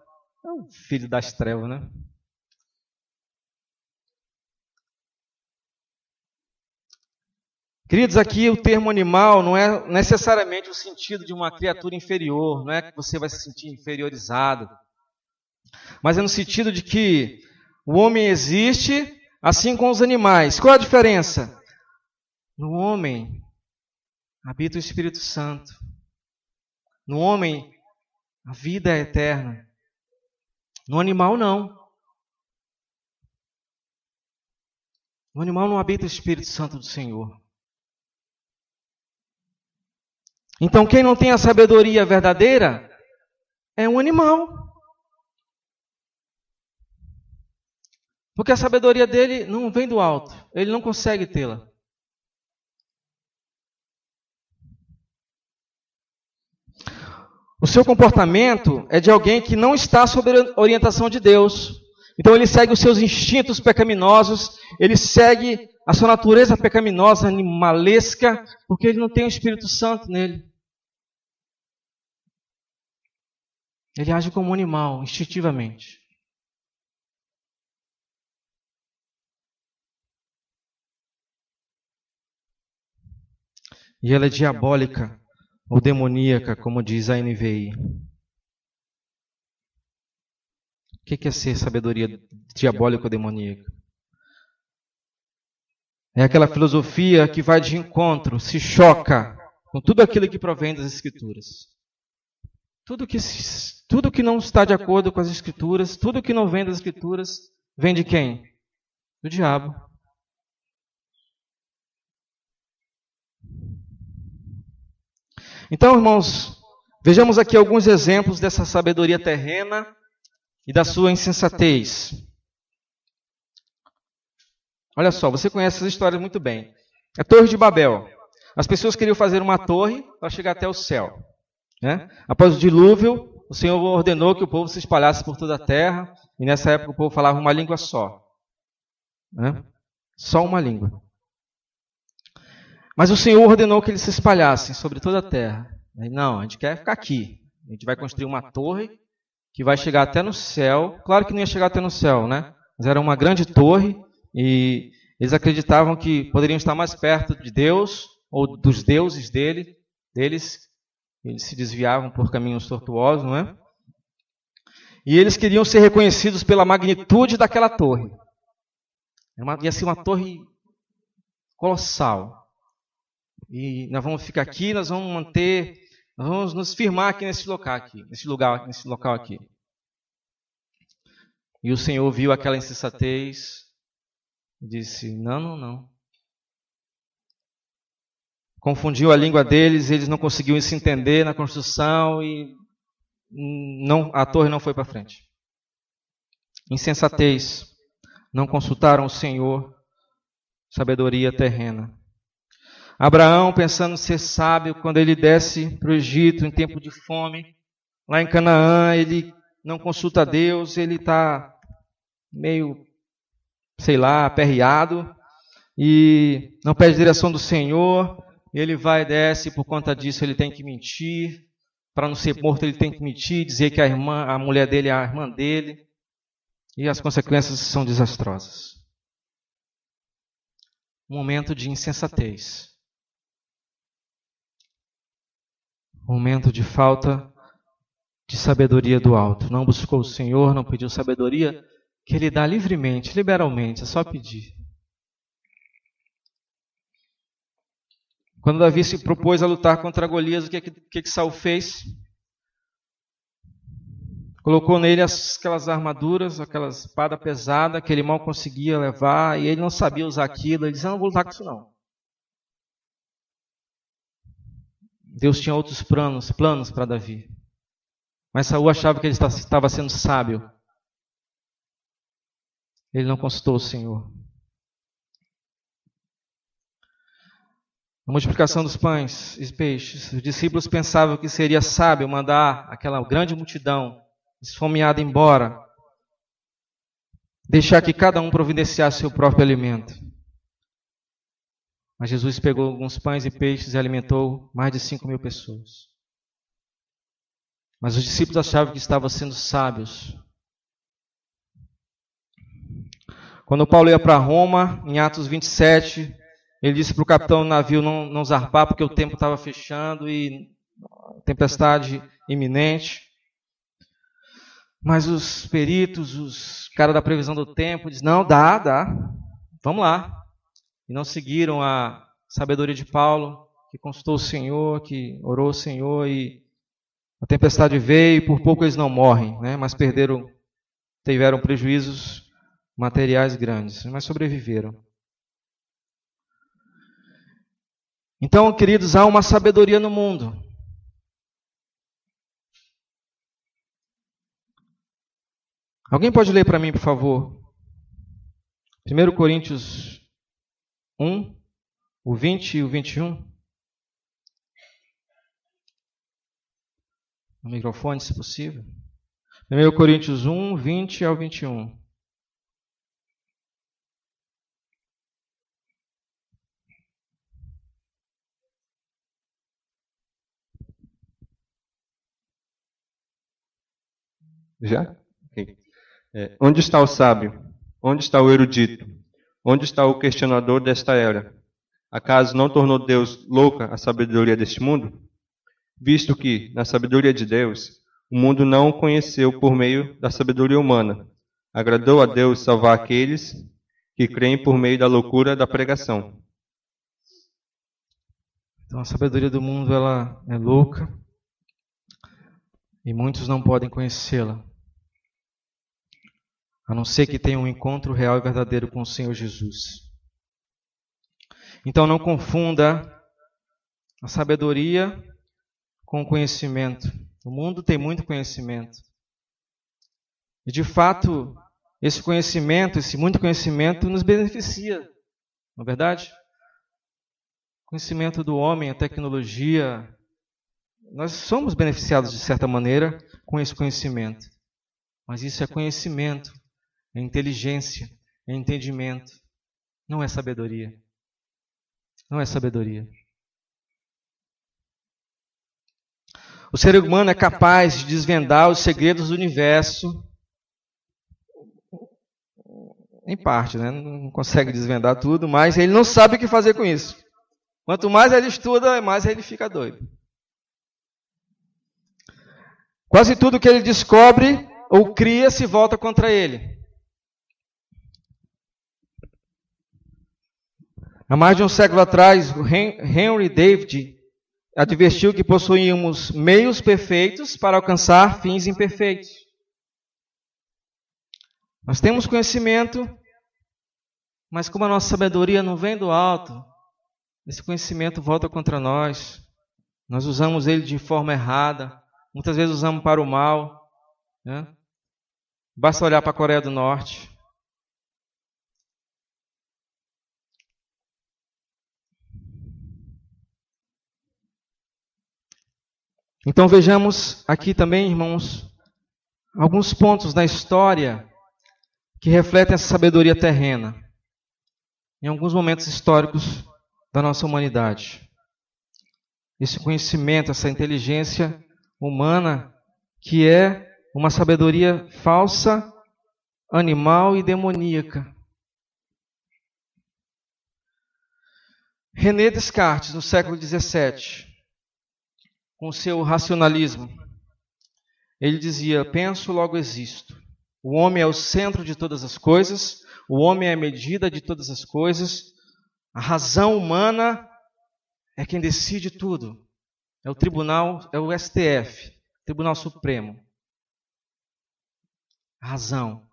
É um filho das trevas, né? Queridos, aqui o termo animal não é necessariamente o sentido de uma criatura inferior, não é que você vai se sentir inferiorizado, mas é no sentido de que o homem existe assim como os animais. Qual a diferença? No homem habita o Espírito Santo. No homem a vida é eterna. No animal não. No animal não habita o Espírito Santo do Senhor. Então, quem não tem a sabedoria verdadeira é um animal. Porque a sabedoria dele não vem do alto. Ele não consegue tê-la. O seu comportamento é de alguém que não está sob a orientação de Deus. Então, ele segue os seus instintos pecaminosos. Ele segue a sua natureza pecaminosa, animalesca, porque ele não tem o Espírito Santo nele. Ele age como um animal, instintivamente. E ela é diabólica ou demoníaca, como diz a NVI. O que é ser sabedoria diabólica ou demoníaca? É aquela filosofia que vai de encontro, se choca com tudo aquilo que provém das Escrituras. Tudo que não está de acordo com as Escrituras, tudo que não vem das Escrituras, vem de quem? Do diabo. Então, irmãos, vejamos aqui alguns exemplos dessa sabedoria terrena e da sua insensatez. Olha só, você conhece essas histórias muito bem. A Torre de Babel. As pessoas queriam fazer uma torre para chegar até o céu. Né? Após o dilúvio, o Senhor ordenou que o povo se espalhasse por toda a terra, e nessa época o povo falava uma língua só. Né? Só uma língua. Mas o Senhor ordenou que eles se espalhassem sobre toda a terra. Não, a gente quer ficar aqui. A gente vai construir uma torre que vai chegar até no céu. Claro que não ia chegar até no céu, né? Mas era uma grande torre e eles acreditavam que poderiam estar mais perto de Deus ou dos deuses deles. Eles se desviavam por caminhos tortuosos, não é? E eles queriam ser reconhecidos pela magnitude daquela torre. Ia ser uma torre colossal. E nós vamos ficar aqui, nós vamos nos firmar aqui nesse local aqui. E o Senhor viu aquela insensatez e disse: não. Confundiu a língua deles, eles não conseguiam se entender na construção e a torre não foi para frente. Insensatez. Não consultaram o Senhor, sabedoria terrena. Abraão, pensando ser sábio, quando ele desce para o Egito em tempo de fome, lá em Canaã, ele não consulta a Deus, ele está meio, aperreado, e não pede direção do Senhor, ele vai e desce, e por conta disso ele tem que mentir, para não ser morto ele tem que mentir, dizer que a mulher dele é a irmã dele, e as consequências são desastrosas. Um momento de insensatez. Um momento de falta de sabedoria do alto. Não buscou o Senhor, não pediu sabedoria, que Ele dá livremente, liberalmente, é só pedir. Quando Davi se propôs a lutar contra Golias, o que Saul fez? Colocou nele aquelas armaduras, aquela espada pesada que ele mal conseguia levar, e ele não sabia usar aquilo. Ele disse: não vou lutar com isso não. Deus tinha outros planos para Davi. Mas Saul achava que ele estava sendo sábio. Ele não consultou o Senhor. A multiplicação dos pães e peixes. Os discípulos pensavam que seria sábio mandar aquela grande multidão esfomeada embora. Deixar que cada um providenciasse seu próprio alimento. Mas Jesus pegou alguns pães e peixes e alimentou mais de 5.000 pessoas. Mas os discípulos achavam que estavam sendo sábios. Quando Paulo ia para Roma, em Atos 27, ele disse para o capitão do navio não zarpar, porque o tempo estava fechando e tempestade iminente. Mas os peritos, os caras da previsão do tempo, dizem: não, dá, vamos lá. E não seguiram a sabedoria de Paulo, que consultou o Senhor, que orou ao Senhor, e a tempestade veio, e por pouco eles não morrem, né? Mas tiveram prejuízos materiais grandes, mas sobreviveram. Então, queridos, há uma sabedoria no mundo. Alguém pode ler para mim, por favor? 1 Coríntios 1, o 20 e o 21. No microfone, se possível. 1 Coríntios 1, 20 ao 21. Já? Okay. Onde está o sábio? Onde está o erudito? Onde está o questionador desta era? Acaso não tornou Deus louca a sabedoria deste mundo? Visto que, na sabedoria de Deus, o mundo não o conheceu por meio da sabedoria humana. Agradou a Deus salvar aqueles que creem por meio da loucura da pregação. Então a sabedoria do mundo ela é louca e muitos não podem conhecê-la, a não ser que tenham um encontro real e verdadeiro com o Senhor Jesus. Então não confunda a sabedoria com o conhecimento. O mundo tem muito conhecimento. E de fato, esse conhecimento, esse muito conhecimento nos beneficia, não é verdade? O conhecimento do homem, a tecnologia, nós somos beneficiados de certa maneira com esse conhecimento. Mas isso é conhecimento, é inteligência, é entendimento, não é sabedoria. Não é sabedoria. O ser humano é capaz de desvendar os segredos do universo, em parte, né? Não consegue desvendar tudo, mas ele não sabe o que fazer com isso. Quanto mais ele estuda, mais ele fica doido. Quase tudo que ele descobre ou cria se volta contra ele. Há mais de um século atrás, Henry David advertiu que possuíamos meios perfeitos para alcançar fins imperfeitos. Nós temos conhecimento, mas como a nossa sabedoria não vem do alto, esse conhecimento volta contra nós. Nós usamos ele de forma errada, muitas vezes usamos para o mal, né? Basta olhar para a Coreia do Norte. Então vejamos aqui também, irmãos, alguns pontos na história que refletem essa sabedoria terrena, em alguns momentos históricos da nossa humanidade. Esse conhecimento, essa inteligência humana, que é uma sabedoria falsa, animal e demoníaca. René Descartes, no século XVII, com seu racionalismo, ele dizia: penso, logo existo. O homem é o centro de todas as coisas, o homem é a medida de todas as coisas, a razão humana é quem decide tudo. É o tribunal, é o STF, Tribunal Supremo. A razão.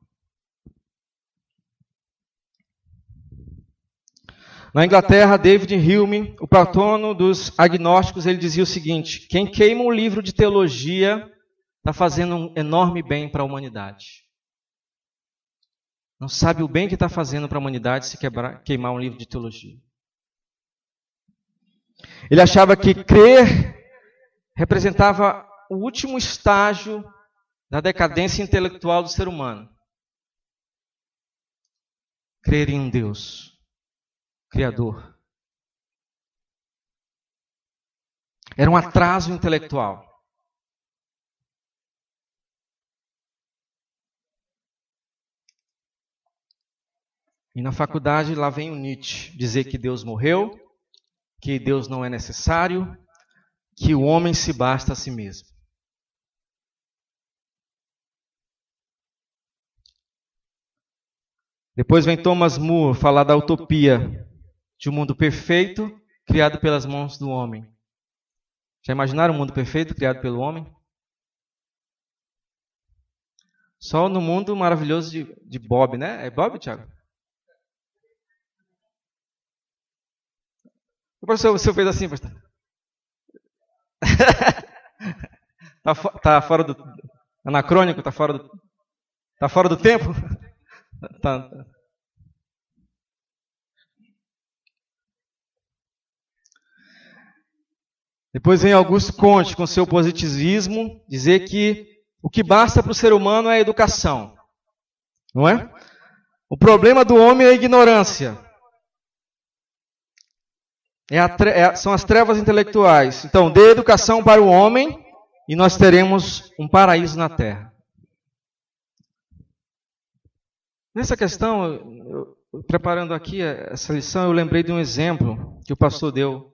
Na Inglaterra, David Hume, o patrono dos agnósticos, ele dizia o seguinte: quem queima um livro de teologia está fazendo um enorme bem para a humanidade. Não sabe o bem que está fazendo para a humanidade se queimar um livro de teologia. Ele achava que crer representava o último estágio da decadência intelectual do ser humano. Crer em um Deus Criador. Era um atraso intelectual. E na faculdade lá vem o Nietzsche dizer que Deus morreu, que Deus não é necessário, que o homem se basta a si mesmo. Depois vem Thomas More falar da utopia de um mundo perfeito criado pelas mãos do homem. Já imaginaram um mundo perfeito criado pelo homem? Só no mundo maravilhoso de Bob, né? É Bob, Thiago? O professor fez assim, pastor. Tá fora do anacrônico, tá fora do tempo? Tá. Depois vem Auguste Comte com seu positivismo dizer que o que basta para o ser humano é a educação, não é? O problema do homem é a ignorância. São as trevas intelectuais. Então, dê educação para o homem e nós teremos um paraíso na terra. Nessa questão, preparando aqui essa lição, eu lembrei de um exemplo que o pastor deu.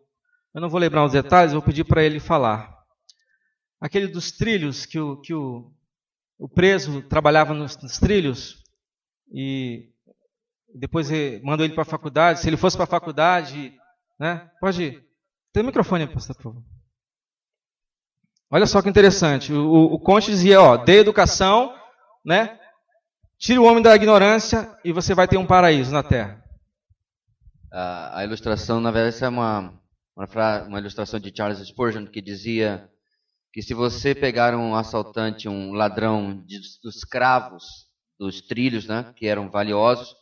Eu não vou lembrar os detalhes, vou pedir para ele falar. Aquele dos trilhos, que o preso trabalhava nos trilhos e depois mandou ele para a faculdade. Se ele fosse para a faculdade, né? Pode ir. Tem o microfone aí, pastor, por favor. Olha só que interessante. O Conte dizia, dê educação, né? Tire o homem da ignorância e você vai ter um paraíso na terra. A ilustração, na verdade, essa é uma ilustração de Charles Spurgeon, que dizia que se você pegar um assaltante, um ladrão dos cravos, dos trilhos, né, que eram valiosos,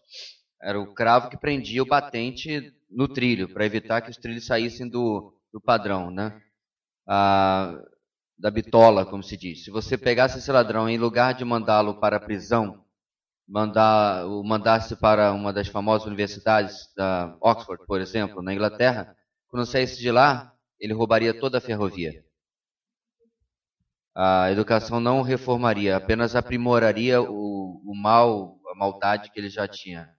era o cravo que prendia o batente no trilho, para evitar que os trilhos saíssem do padrão, né? Da bitola, como se diz. Se você pegasse esse ladrão, em lugar de mandá-lo para a prisão, mandasse para uma das famosas universidades da Oxford, por exemplo, na Inglaterra, quando saísse de lá, ele roubaria toda a ferrovia. A educação não reformaria, apenas aprimoraria o mal, a maldade que ele já tinha.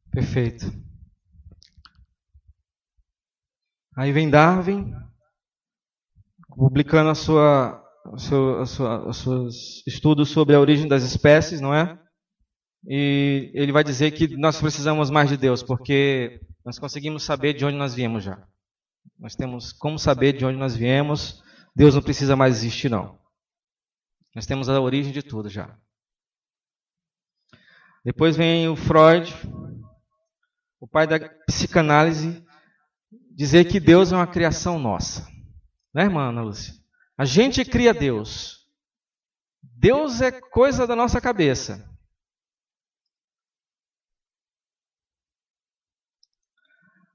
Perfeito. Aí vem Darwin, publicando os seus estudos sobre a origem das espécies, não é? E ele vai dizer que nós precisamos mais de Deus, porque nós conseguimos saber de onde nós viemos já. Nós temos como saber de onde nós viemos. Deus não precisa mais existir, não. Nós temos a origem de tudo já. Depois vem o Freud, o pai da psicanálise, dizer que Deus é uma criação nossa. Né, irmã Ana Lúcia? A gente cria Deus. Deus é coisa da nossa cabeça.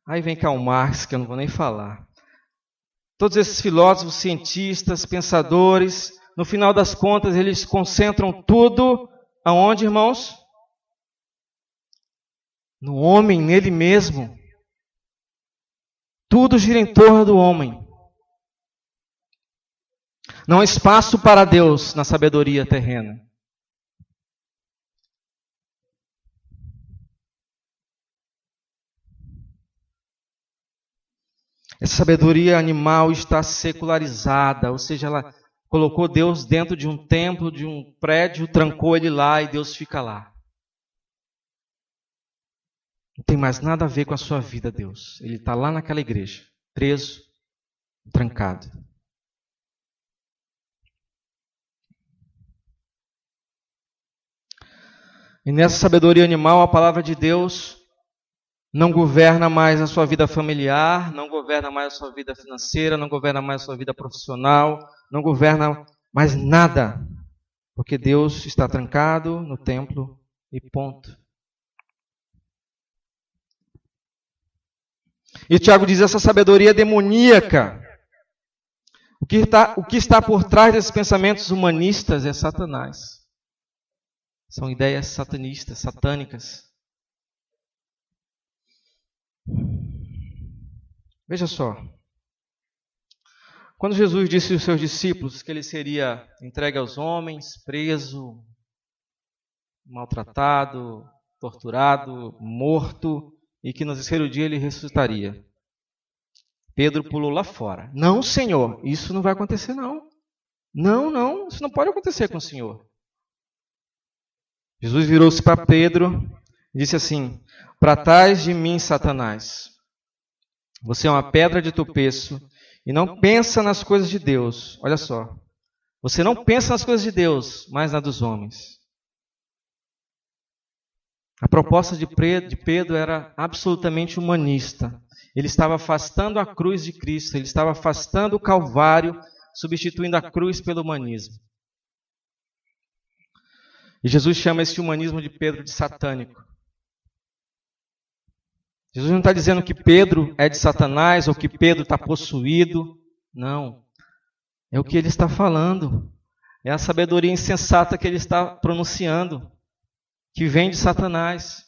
Aí vem Karl Marx, que eu não vou nem falar. Todos esses filósofos, cientistas, pensadores, no final das contas, eles concentram tudo aonde, irmãos? No homem, nele mesmo. Tudo gira em torno do homem. Não há espaço para Deus na sabedoria terrena. Essa sabedoria animal está secularizada, ou seja, ela colocou Deus dentro de um templo, de um prédio, trancou ele lá e Deus fica lá. Não tem mais nada a ver com a sua vida, Deus. Ele está lá naquela igreja, preso, trancado. E nessa sabedoria animal, a palavra de Deus não governa mais a sua vida familiar, não governa mais a sua vida financeira, não governa mais a sua vida profissional, não governa mais nada. Porque Deus está trancado no templo e ponto. E Tiago diz, essa sabedoria demoníaca. O que está por trás desses pensamentos humanistas é Satanás. São ideias satanistas, satânicas. Veja só. Quando Jesus disse aos seus discípulos que ele seria entregue aos homens, preso, maltratado, torturado, morto, e que no terceiro dia ele ressuscitaria. Pedro pulou lá fora. Não, Senhor, isso não vai acontecer não. Não, isso não pode acontecer com o Senhor. Jesus virou-se para Pedro e disse assim, para trás de mim, Satanás, você é uma pedra de tropeço e não pensa nas coisas de Deus. Olha só, você não pensa nas coisas de Deus, mas na dos homens. A proposta de Pedro era absolutamente humanista. Ele estava afastando a cruz de Cristo, ele estava afastando o Calvário, substituindo a cruz pelo humanismo. E Jesus chama esse humanismo de Pedro de satânico. Jesus não está dizendo que Pedro é de Satanás ou que Pedro está possuído. Não. É o que ele está falando. É a sabedoria insensata que ele está pronunciando, que vem de Satanás,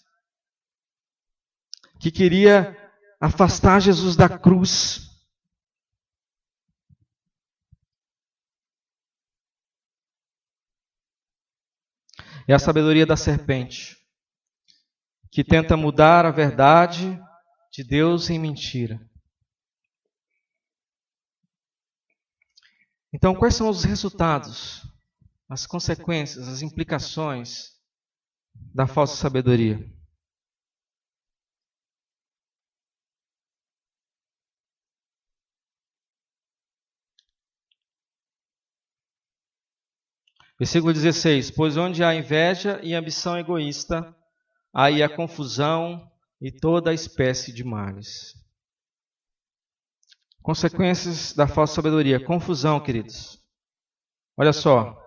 que queria afastar Jesus da cruz. é a sabedoria da serpente, que tenta mudar a verdade de Deus em mentira. Então, quais são os resultados, as consequências, as implicações da falsa sabedoria? Versículo 16: Pois onde há inveja e ambição egoísta, aí há confusão e toda espécie de males. Consequências da falsa sabedoria. Confusão, queridos. Olha só.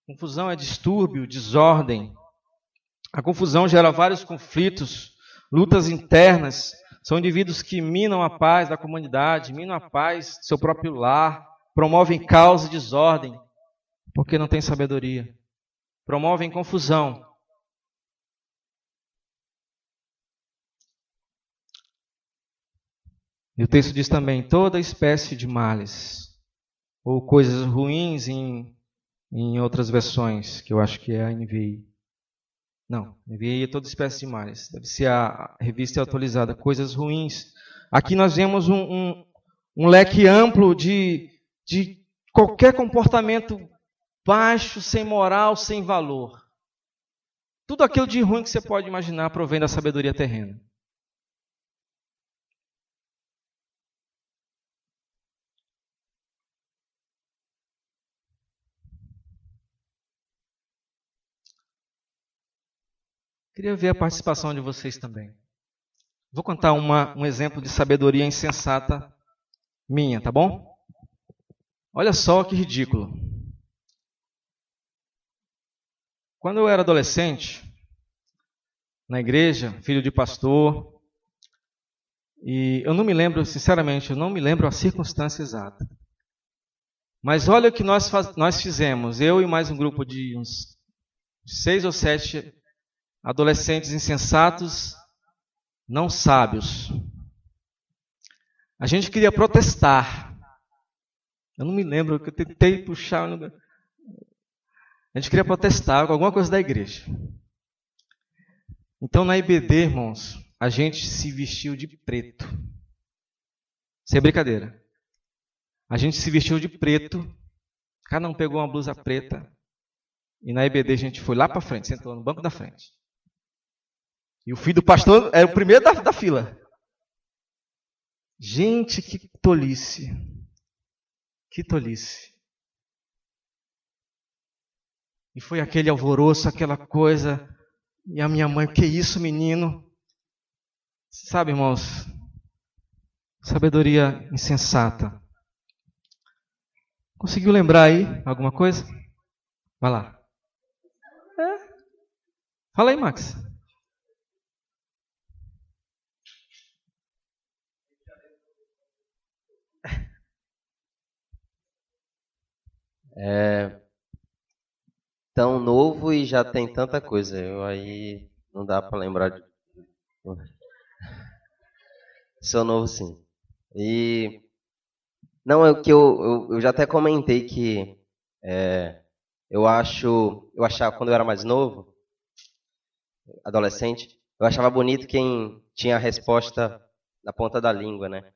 Confusão é distúrbio, desordem. A confusão gera vários conflitos, lutas internas. São indivíduos que minam a paz da comunidade, minam a paz do seu próprio lar, promovem caos e desordem, porque não tem sabedoria. Promovem confusão. E o texto diz também, toda espécie de males, ou coisas ruins em outras versões, que eu acho que é a NVI. Não, NVI é toda espécie de males. Deve ser a revista atualizada, coisas ruins. Aqui nós vemos um leque amplo de qualquer comportamento baixo, sem moral, sem valor. Tudo aquilo de ruim que você pode imaginar provém da sabedoria terrena. Queria ver a participação de vocês também. Vou contar um exemplo de sabedoria insensata minha, tá bom? Olha só que ridículo. Quando eu era adolescente, na igreja, filho de pastor, e eu não me lembro, sinceramente, eu não me lembro a circunstância exata. Mas olha o que nós fizemos, eu e mais um grupo de uns 6 ou 7 adolescentes insensatos, não sábios. A gente queria protestar. Eu não me lembro, que eu tentei puxar. A gente queria protestar com alguma coisa da igreja. Então, na IBD, irmãos, a gente se vestiu de preto. Sem brincadeira. A gente se vestiu de preto. Cada um pegou uma blusa preta. E na IBD a gente foi lá para frente, sentou no banco da frente. E o filho do pastor era o primeiro da fila. Gente, que tolice. Que tolice. E foi aquele alvoroço, aquela coisa. E a minha mãe, que isso, menino? Sabe, irmãos? Sabedoria insensata. Conseguiu lembrar aí alguma coisa? Vai lá. Fala aí, Max. É tão novo e já tem tanta coisa. Eu aí não dá para lembrar de. Sou novo, sim. E não, é o que eu já até comentei que eu achava quando eu era mais novo, adolescente, eu achava bonito quem tinha a resposta na ponta da língua, né?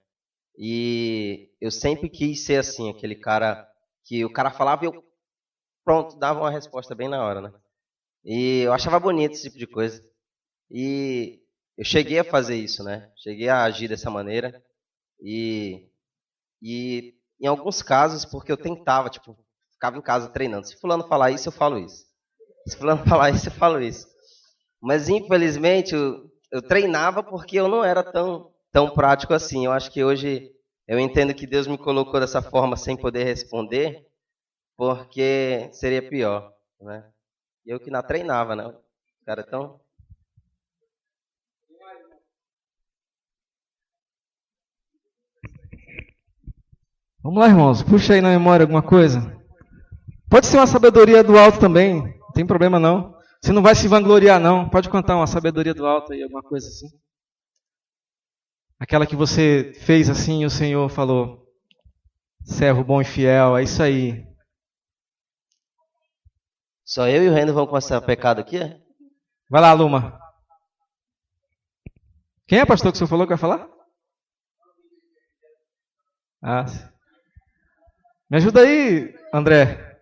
E eu sempre quis ser assim, aquele cara que o cara falava e eu, pronto, dava uma resposta bem na hora, né? E eu achava bonito esse tipo de coisa. E eu cheguei a fazer isso, né? Cheguei a agir dessa maneira. E em alguns casos, porque eu tentava, tipo, ficava em casa treinando. Se fulano falar isso, eu falo isso. Se fulano falar isso, eu falo isso. Mas, infelizmente, eu treinava porque eu não era tão prático assim. Eu acho que hoje eu entendo que Deus me colocou dessa forma sem poder responder, porque seria pior, né? Eu que não treinava, né? O cara tão... Vamos lá, irmãos. Puxa aí na memória alguma coisa. Pode ser uma sabedoria do alto também. Não tem problema não. Você não vai se vangloriar não. Pode contar uma sabedoria do alto aí, alguma coisa assim. Aquela que você fez assim e o Senhor falou: servo bom e fiel, é isso aí. Só eu e o Reino vamos começar o pecado aqui, é? Vai lá, Luma. Quem é, pastor, que você falou que vai falar? Ah, me ajuda aí, André.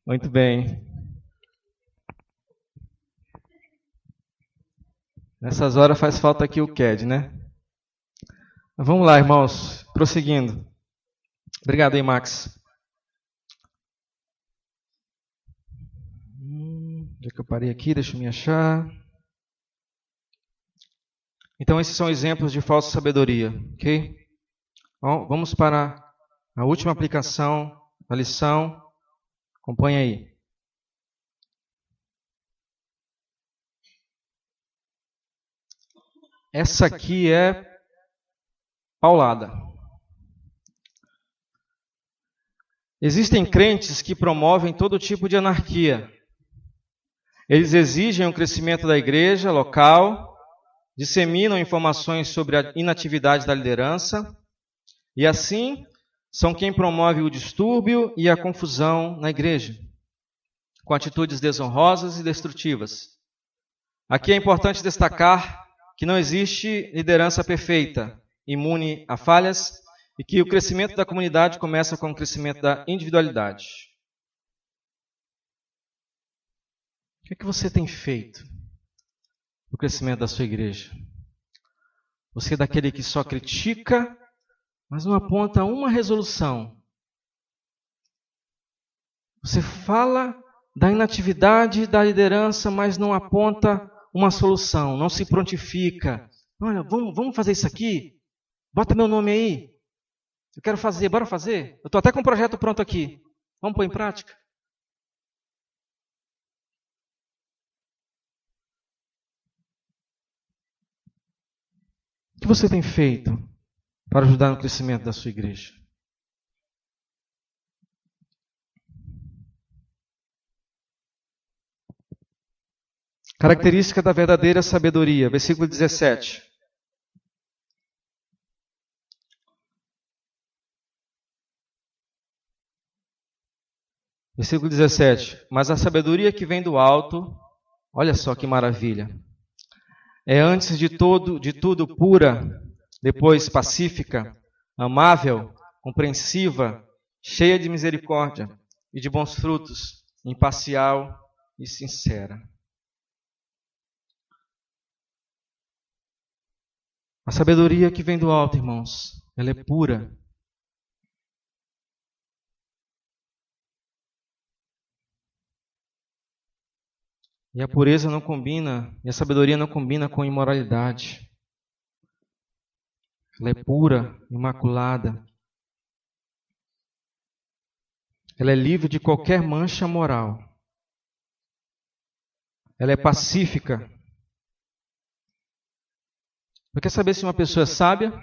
Muito bem. Nessas horas faz falta aqui o CAD, né? Mas vamos lá, irmãos. Prosseguindo. Obrigado aí, Max. Onde é que eu parei aqui? Deixa eu me achar. Então, esses são exemplos de falsa sabedoria, ok? Bom, vamos para a última aplicação da lição. Acompanhe aí. Essa aqui é paulada. Existem crentes que promovem todo tipo de anarquia. Eles exigem o crescimento da igreja local, disseminam informações sobre a inatividade da liderança e, assim, são quem promove o distúrbio e a confusão na igreja, com atitudes desonrosas e destrutivas. Aqui é importante destacar que não existe liderança perfeita, imune a falhas, e que o crescimento da comunidade começa com o crescimento da individualidade. O que é que você tem feito no crescimento da sua igreja? Você é daquele que só critica, mas não aponta uma resolução. Você fala da inatividade da liderança, mas não aponta uma solução, não se prontifica. Olha, vamos fazer isso aqui? Bota meu nome aí. Eu quero fazer, bora fazer? Eu estou até com um projeto pronto aqui. Vamos pôr em prática? O que você tem feito para ajudar no crescimento da sua igreja? Característica da verdadeira sabedoria, versículo 17. Versículo 17. Mas a sabedoria que vem do alto, olha só que maravilha, é antes de tudo pura, depois pacífica, amável, compreensiva, cheia de misericórdia e de bons frutos, imparcial e sincera. A sabedoria que vem do alto, irmãos, ela é pura. E a pureza não combina, e a sabedoria não combina com imoralidade. Ela é pura, imaculada. Ela é livre de qualquer mancha moral. Ela é pacífica. Você quer saber se uma pessoa é sábia?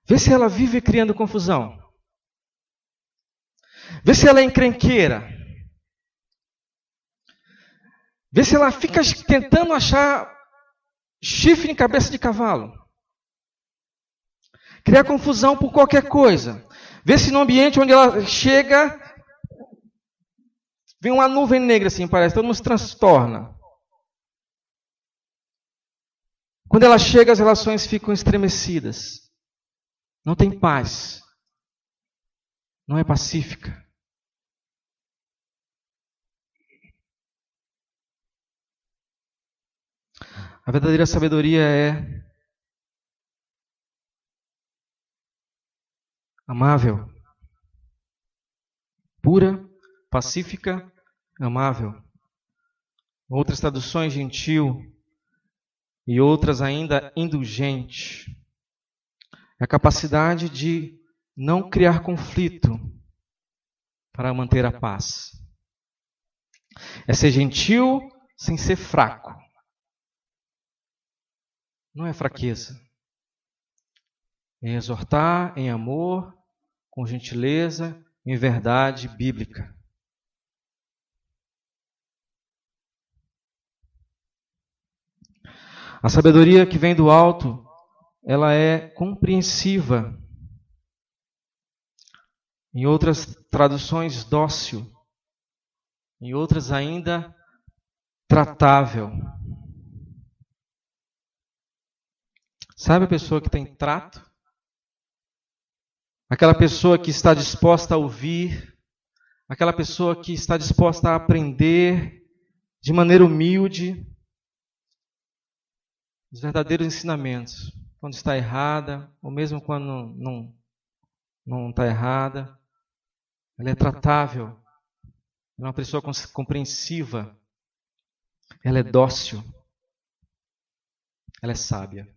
Vê se ela vive criando confusão. Vê se ela é encrenqueira. Vê se ela fica tentando achar chifre em cabeça de cavalo. Criar confusão por qualquer coisa. Vê se no ambiente onde ela chega, vem uma nuvem negra assim, parece, todo mundo se transtorna. Quando ela chega, as relações ficam estremecidas. Não tem paz. Não é pacífica. A verdadeira sabedoria é amável, pura, pacífica, amável. Outras traduções, gentil, e outras ainda, indulgente. É a capacidade de não criar conflito para manter a paz. É ser gentil sem ser fraco. Não é fraqueza. É exortar em amor, com gentileza, em verdade bíblica. A sabedoria que vem do alto, ela é compreensiva. Em outras traduções, dócil. Em outras ainda, tratável. Sabe a pessoa que tem trato? Aquela pessoa que está disposta a ouvir, aquela pessoa que está disposta a aprender de maneira humilde os verdadeiros ensinamentos, quando está errada, ou mesmo quando não está errada. Ela é tratável, ela é uma pessoa compreensiva, ela é dócil, ela é sábia.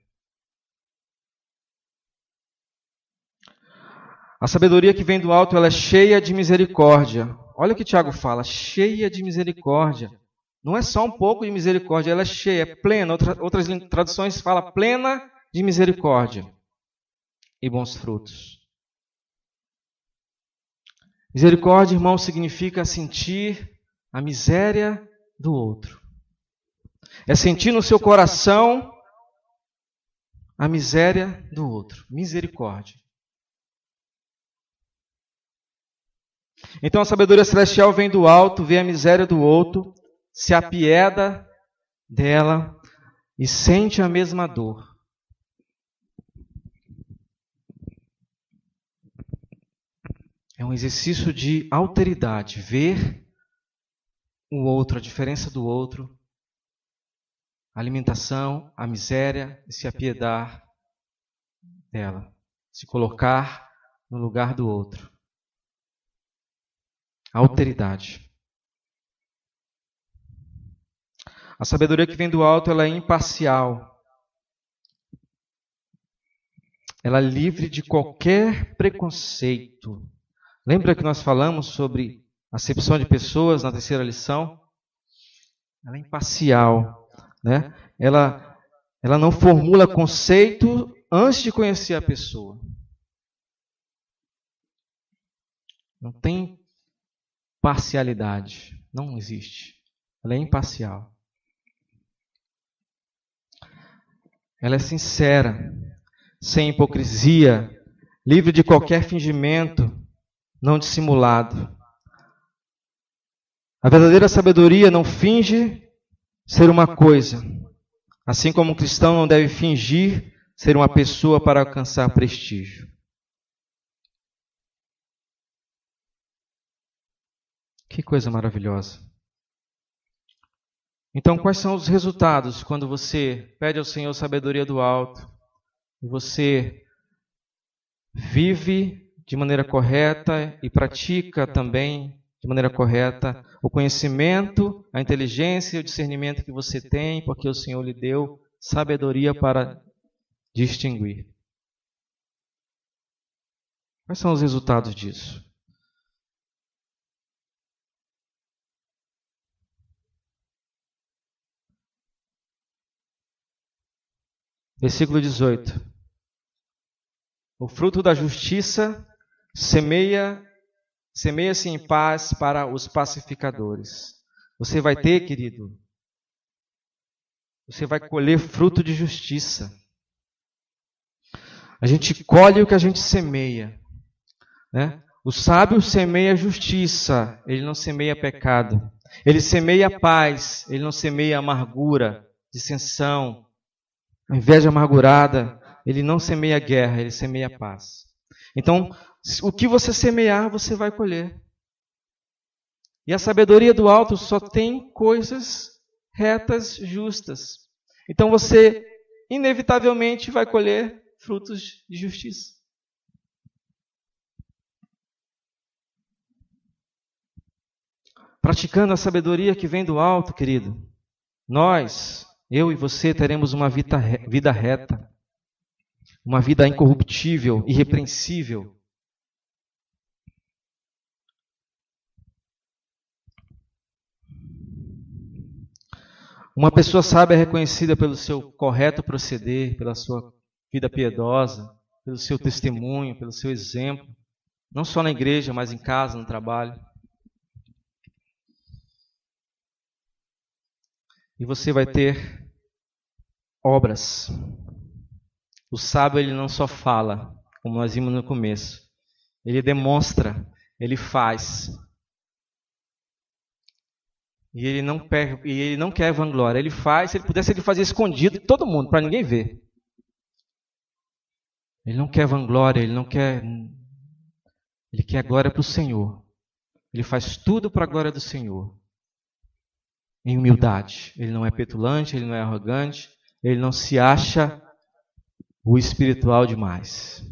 A sabedoria que vem do alto, ela é cheia de misericórdia. Olha o que Tiago fala, cheia de misericórdia. Não é só um pouco de misericórdia, ela é cheia, é plena. Outras traduções falam plena de misericórdia e bons frutos. Misericórdia, irmão, significa sentir a miséria do outro. É sentir no seu coração a miséria do outro. Misericórdia. Então a sabedoria celestial vem do alto, vê a miséria do outro, se apieda dela e sente a mesma dor. É um exercício de alteridade, ver o outro, a diferença do outro, a alimentação, a miséria e se apiedar dela, se colocar no lugar do outro. Alteridade. A sabedoria que vem do alto, ela é imparcial. Ela é livre de qualquer preconceito. Lembra que nós falamos sobre acepção de pessoas na terceira lição? Ela é imparcial, né? Ela não formula conceito antes de conhecer a pessoa. Não tem parcialidade. Não existe. Ela é imparcial. Ela é sincera, sem hipocrisia, livre de qualquer fingimento, não dissimulado. A verdadeira sabedoria não finge ser uma coisa, assim como um cristão não deve fingir ser uma pessoa para alcançar prestígio. Que coisa maravilhosa. Então, quais são os resultados quando você pede ao Senhor sabedoria do alto e você vive de maneira correta e pratica também de maneira correta o conhecimento, a inteligência e o discernimento que você tem, porque o Senhor lhe deu sabedoria para distinguir? Quais são os resultados disso? Versículo 18. O fruto da justiça semeia-se em paz para os pacificadores. Você vai ter, querido, você vai colher fruto de justiça. A gente colhe o que a gente semeia, né? O sábio semeia justiça, ele não semeia pecado. Ele semeia paz, ele não semeia amargura, dissensão, a inveja amargurada. Ele não semeia guerra, ele semeia paz. Então, o que você semear, você vai colher. E a sabedoria do alto só tem coisas retas, justas. Então, você inevitavelmente vai colher frutos de justiça. Praticando a sabedoria que vem do alto, querido, nós, eu e você, teremos uma vida reta. Uma vida incorruptível, irrepreensível. Uma pessoa sábia é reconhecida pelo seu correto proceder, pela sua vida piedosa, pelo seu testemunho, pelo seu exemplo. Não só na igreja, mas em casa, no trabalho. E você vai ter obras. O sábio, ele não só fala, como nós vimos no começo. ele demonstra, ele faz. E ele não quer vanglória. Ele faz, se ele pudesse, ele fazia escondido de todo mundo, para ninguém ver. Ele não quer vanglória, ele quer glória para o Senhor. Ele faz tudo para a glória do Senhor. Em humildade. Ele não é petulante, ele não é arrogante, ele não se acha o espiritual demais.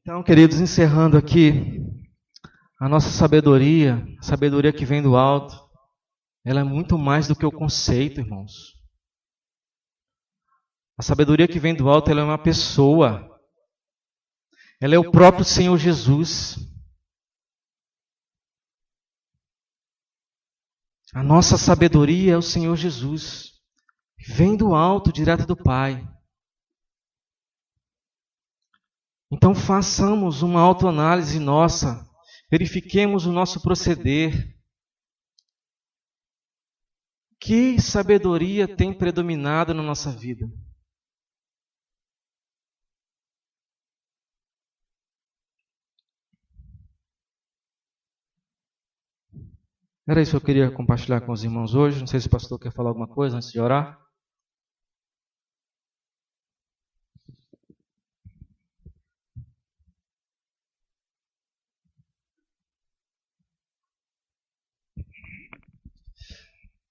Então, queridos, encerrando aqui, a nossa sabedoria, a sabedoria que vem do alto, ela é muito mais do que o conceito, irmãos. A sabedoria que vem do alto, ela é uma pessoa. Ela é o próprio Senhor Jesus. A nossa sabedoria é o Senhor Jesus. Vem do alto, direto do Pai. Então façamos uma autoanálise nossa. Verifiquemos o nosso proceder. Que sabedoria tem predominado na nossa vida? Era isso que eu queria compartilhar com os irmãos hoje. Não sei se o pastor quer falar alguma coisa antes de orar.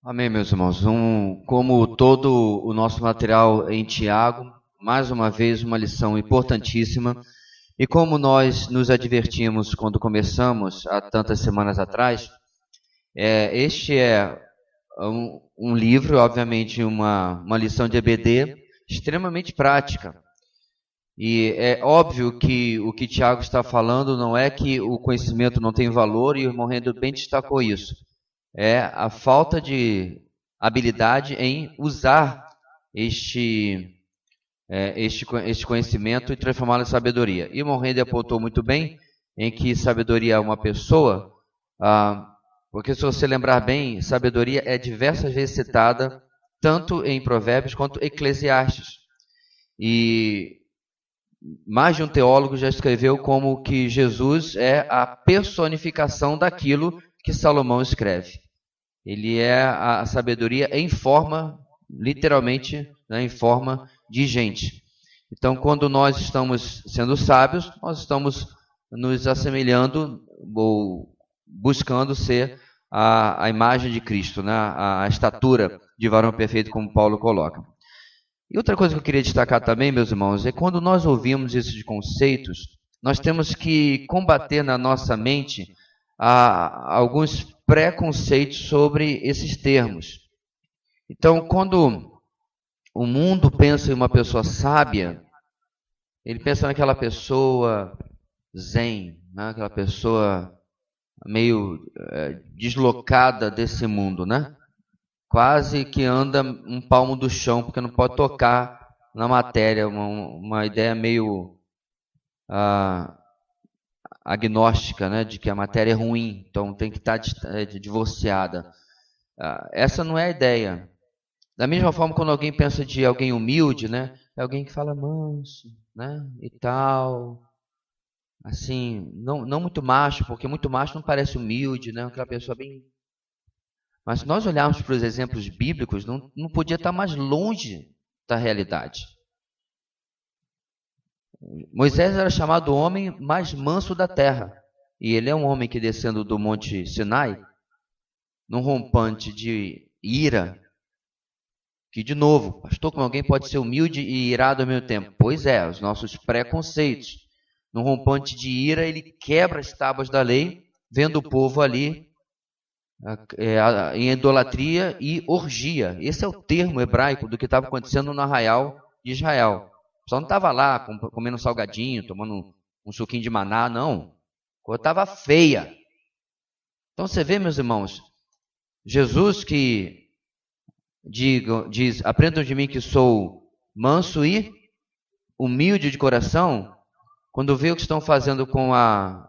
Amém, meus irmãos. Como todo o nosso material em Tiago, mais uma vez uma lição importantíssima. E como nós nos advertimos quando começamos, há tantas semanas atrás, este é um livro, obviamente uma lição de EBD extremamente prática. E é óbvio que o que Tiago está falando não é que o conhecimento não tem valor, e o irmão Rendo bem destacou isso. É a falta de habilidade em usar este conhecimento e transformá-lo em sabedoria. E o irmão Rendo apontou muito bem em que sabedoria é uma pessoa, porque se você lembrar bem, sabedoria é diversas vezes citada, tanto em Provérbios quanto em Eclesiastes. E mais de um teólogo já escreveu como que Jesus é a personificação daquilo que Salomão escreve. Ele é a sabedoria em forma, literalmente, né, em forma de gente. Então, quando nós estamos sendo sábios, nós estamos nos assemelhando ou buscando ser a imagem de Cristo, né, a estatura de varão perfeito, como Paulo coloca. E outra coisa que eu queria destacar também, meus irmãos, é quando nós ouvimos esses conceitos, nós temos que combater na nossa mente alguns preconceitos sobre esses termos. Então, quando o mundo pensa em uma pessoa sábia, ele pensa naquela pessoa zen, né? Aquela pessoa meio deslocada desse mundo, né? Quase que anda um palmo do chão, porque não pode tocar na matéria, uma ideia meio agnóstica, né, de que a matéria é ruim, então tem que estar divorciada. Essa não é a ideia. Da mesma forma, quando alguém pensa de alguém humilde, né, é alguém que fala manso, né, e tal, assim, não muito macho, porque muito macho não parece humilde, né, aquela pessoa bem... Mas se nós olharmos para os exemplos bíblicos, não podia estar mais longe da realidade. Moisés era chamado o homem mais manso da terra. E ele é um homem que, descendo do monte Sinai, num rompante de ira, que, de novo, pastor, como alguém pode ser humilde e irado ao mesmo tempo? Pois é, os nossos preconceitos. Num rompante de ira, ele quebra as tábuas da lei, vendo o povo ali em idolatria e orgia. Esse é o termo hebraico do que estava acontecendo no arraial de Israel. Só não estava lá comendo um salgadinho, tomando um suquinho de maná, não. A coisa estava feia. Então você vê, meus irmãos, Jesus que diz, aprendam de mim que sou manso e humilde de coração, quando vê o que estão fazendo com a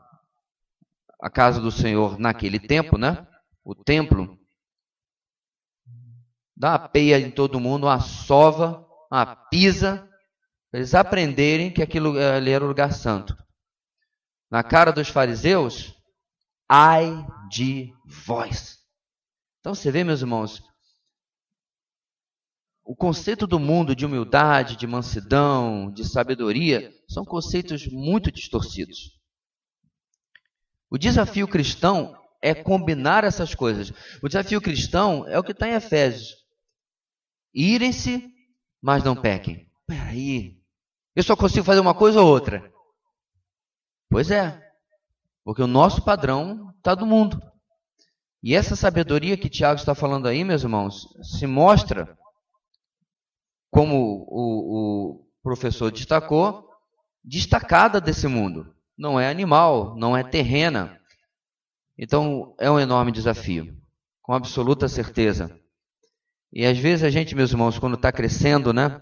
casa do Senhor naquele tempo, né? O templo, dá uma peia em todo mundo, uma sova, uma pisa, para eles aprenderem que aquilo ali era o lugar santo. Na cara dos fariseus, ai de vós. Então você vê, meus irmãos, o conceito do mundo de humildade, de mansidão, de sabedoria, são conceitos muito distorcidos. O desafio cristão é combinar essas coisas. O desafio cristão é o que está em Efésios. Irem-se, mas não pequem. Peraí, eu só consigo fazer uma coisa ou outra. Pois é, porque o nosso padrão está do mundo. E essa sabedoria que Tiago está falando aí, meus irmãos, se mostra, como o professor destacou, destacada desse mundo. Não é animal, não é terrena. Então, é um enorme desafio, com absoluta certeza. E às vezes a gente, meus irmãos, quando está crescendo, né?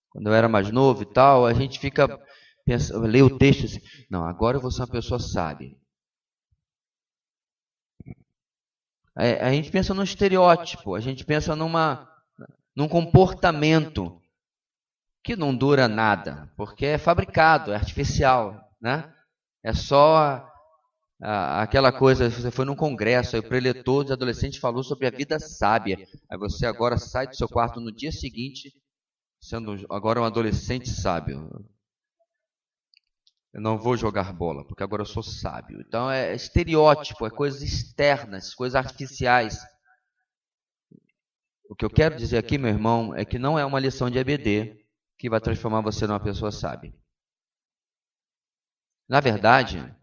Quando eu era mais novo e tal, a gente fica, lê o texto assim, não, agora eu vou ser uma pessoa sábia. A gente pensa num estereótipo, a gente pensa num comportamento que não dura nada, porque é fabricado, é artificial, né? É só aquela coisa, você foi num congresso, aí o preletor de adolescente falou sobre a vida sábia, aí você agora sai do seu quarto no dia seguinte, sendo agora um adolescente sábio. Eu não vou jogar bola, porque agora eu sou sábio. Então é estereótipo, é coisas externas, coisas artificiais. O que eu quero dizer aqui, meu irmão, é que não é uma lição de EBD que vai transformar você numa pessoa sábia. Na verdade,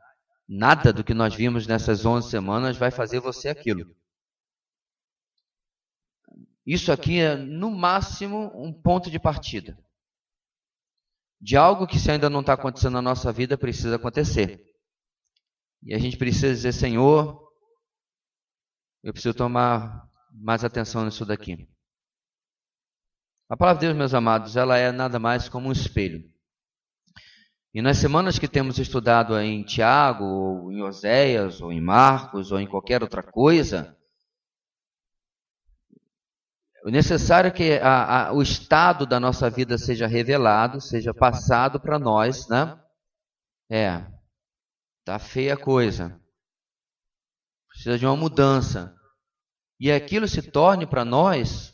nada do que nós vimos nessas 11 semanas vai fazer você aquilo. Isso aqui é, no máximo, um ponto de partida de algo que, se ainda não está acontecendo na nossa vida, precisa acontecer. E a gente precisa dizer, Senhor, eu preciso tomar mais atenção nisso daqui. A palavra de Deus, meus amados, ela é nada mais como um espelho. E nas semanas que temos estudado em Tiago, ou em Oséias, ou em Marcos, ou em qualquer outra coisa, o necessário é que o estado da nossa vida seja revelado, seja passado para nós, né? Tá feia a coisa. Precisa de uma mudança. E aquilo se torne para nós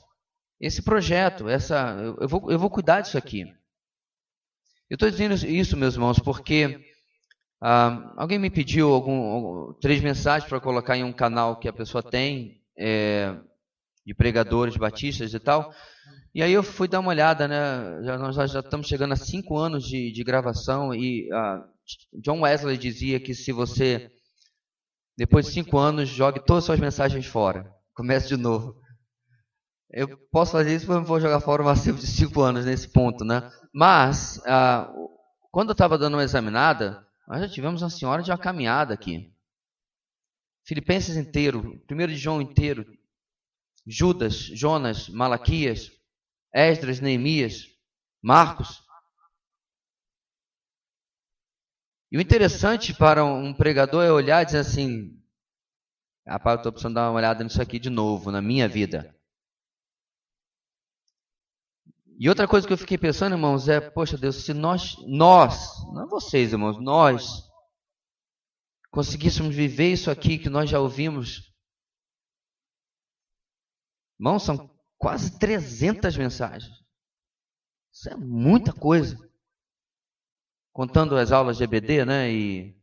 esse projeto, eu vou cuidar disso aqui. Eu estou dizendo isso, meus irmãos, porque alguém me pediu 3 mensagens para colocar em um canal que a pessoa tem, de pregadores batistas e tal. E aí eu fui dar uma olhada, né? Nós já estamos chegando a 5 anos de gravação e John Wesley dizia que se você, depois de 5 anos, jogue todas as suas mensagens fora, comece de novo. Eu posso fazer isso, mas não vou jogar fora um acervo de 5 anos nesse ponto, né? Mas, quando eu estava dando uma examinada, nós já tivemos uma senhora de uma caminhada aqui. Filipenses inteiro, 1 de João inteiro, Judas, Jonas, Malaquias, Esdras, Neemias, Marcos. E o interessante para um pregador é olhar e dizer assim, rapaz, eu estou precisando dar uma olhada nisso aqui de novo, na minha vida. E outra coisa que eu fiquei pensando, irmãos, poxa Deus, se nós, não vocês, irmãos, nós conseguíssemos viver isso aqui que nós já ouvimos. Irmãos, são quase 300 mensagens. Isso é muita coisa. Contando as aulas de EBD, né? E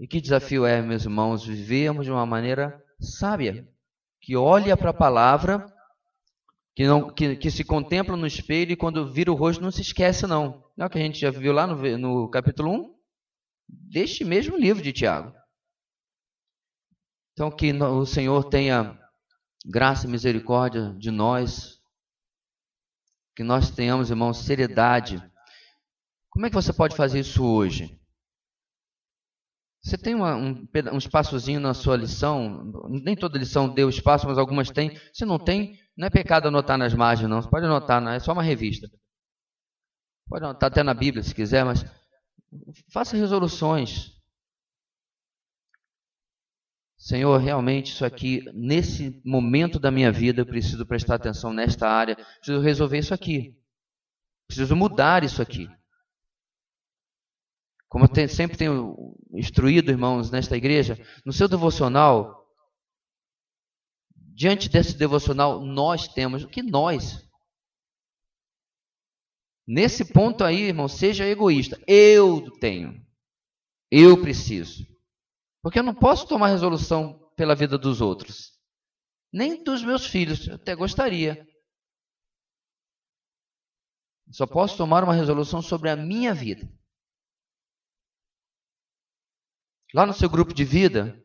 que desafio é, meus irmãos, vivermos de uma maneira sábia, que olha para a palavra, que se contempla no espelho e quando vira o rosto não se esquece, não. Não é o que a gente já viu lá no capítulo 1 deste mesmo livro de Tiago. Então, que o Senhor tenha graça e misericórdia de nós, que nós tenhamos, irmãos, seriedade. Como é que você pode fazer isso hoje? Você tem um espaçozinho na sua lição, nem toda lição deu espaço, mas algumas tem. Se não tem, não é pecado anotar nas margens, não. Você pode anotar, não é só uma revista. Pode anotar até na Bíblia, se quiser, mas faça resoluções. Senhor, realmente isso aqui, nesse momento da minha vida, eu preciso prestar atenção nesta área, preciso resolver isso aqui, preciso mudar isso aqui. Como eu sempre tenho instruído, irmãos, nesta igreja, no seu devocional, diante desse devocional, nós temos, o que nós? Nesse ponto aí, irmão, seja egoísta. Eu tenho, eu preciso. Porque eu não posso tomar resolução pela vida dos outros. Nem dos meus filhos, eu até gostaria. Só posso tomar uma resolução sobre a minha vida. Lá no seu grupo de vida,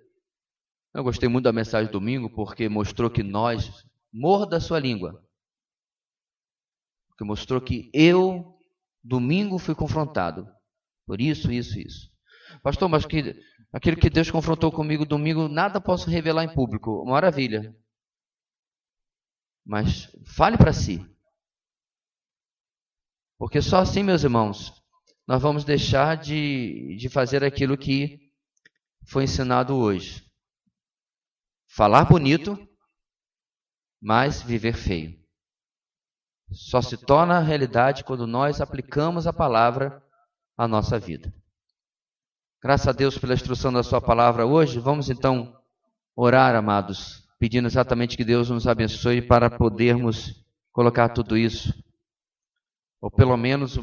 eu gostei muito da mensagem do domingo, porque mostrou que nós, morda a sua língua. Porque mostrou que eu, domingo, fui confrontado. Por isso. Pastor, mas aquilo que Deus confrontou comigo domingo, nada posso revelar em público. Maravilha. Mas fale para si. Porque só assim, meus irmãos, nós vamos deixar de fazer aquilo que foi ensinado hoje. Falar bonito, mas viver feio. Só se torna realidade quando nós aplicamos a palavra à nossa vida. Graças a Deus pela instrução da sua palavra hoje. Vamos então orar, amados, pedindo exatamente que Deus nos abençoe para podermos colocar tudo isso, ou pelo menos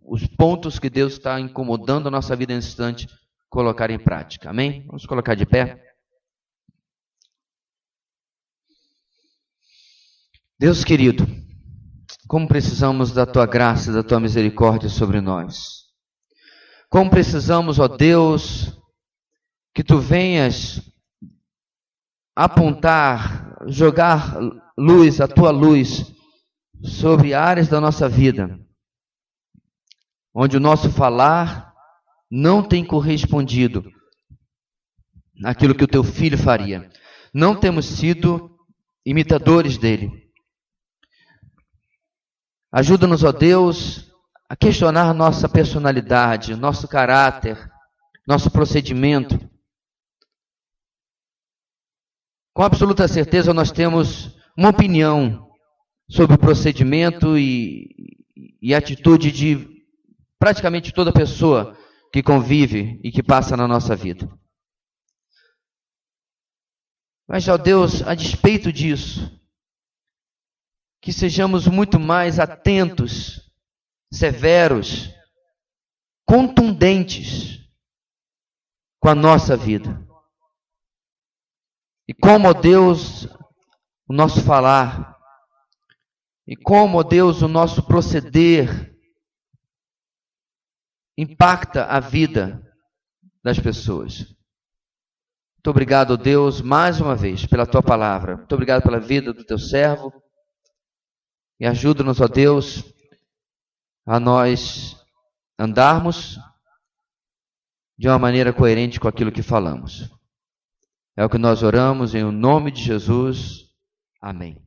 os pontos que Deus está incomodando a nossa vida nesse instante, colocar em prática. Amém? Vamos colocar de pé. Deus querido, como precisamos da Tua graça e da Tua misericórdia sobre nós. Como precisamos, ó Deus, que Tu venhas apontar, jogar luz, a Tua luz, sobre áreas da nossa vida, onde o nosso falar não tem correspondido àquilo que o Teu Filho faria. Não temos sido imitadores dele. Ajuda-nos, ó Deus, a questionar nossa personalidade, nosso caráter, nosso procedimento. Com absoluta certeza nós temos uma opinião sobre o procedimento e atitude de praticamente toda pessoa que convive e que passa na nossa vida. Mas, ó Deus, a despeito disso, que sejamos muito mais atentos, severos, contundentes com a nossa vida. E como, ó Deus, o nosso falar, e como, ó Deus, o nosso proceder impacta a vida das pessoas. Muito obrigado, ó Deus, mais uma vez, pela Tua palavra. Muito obrigado pela vida do Teu servo. E ajuda-nos, ó Deus, a nós andarmos de uma maneira coerente com aquilo que falamos. É o que nós oramos em nome de Jesus. Amém.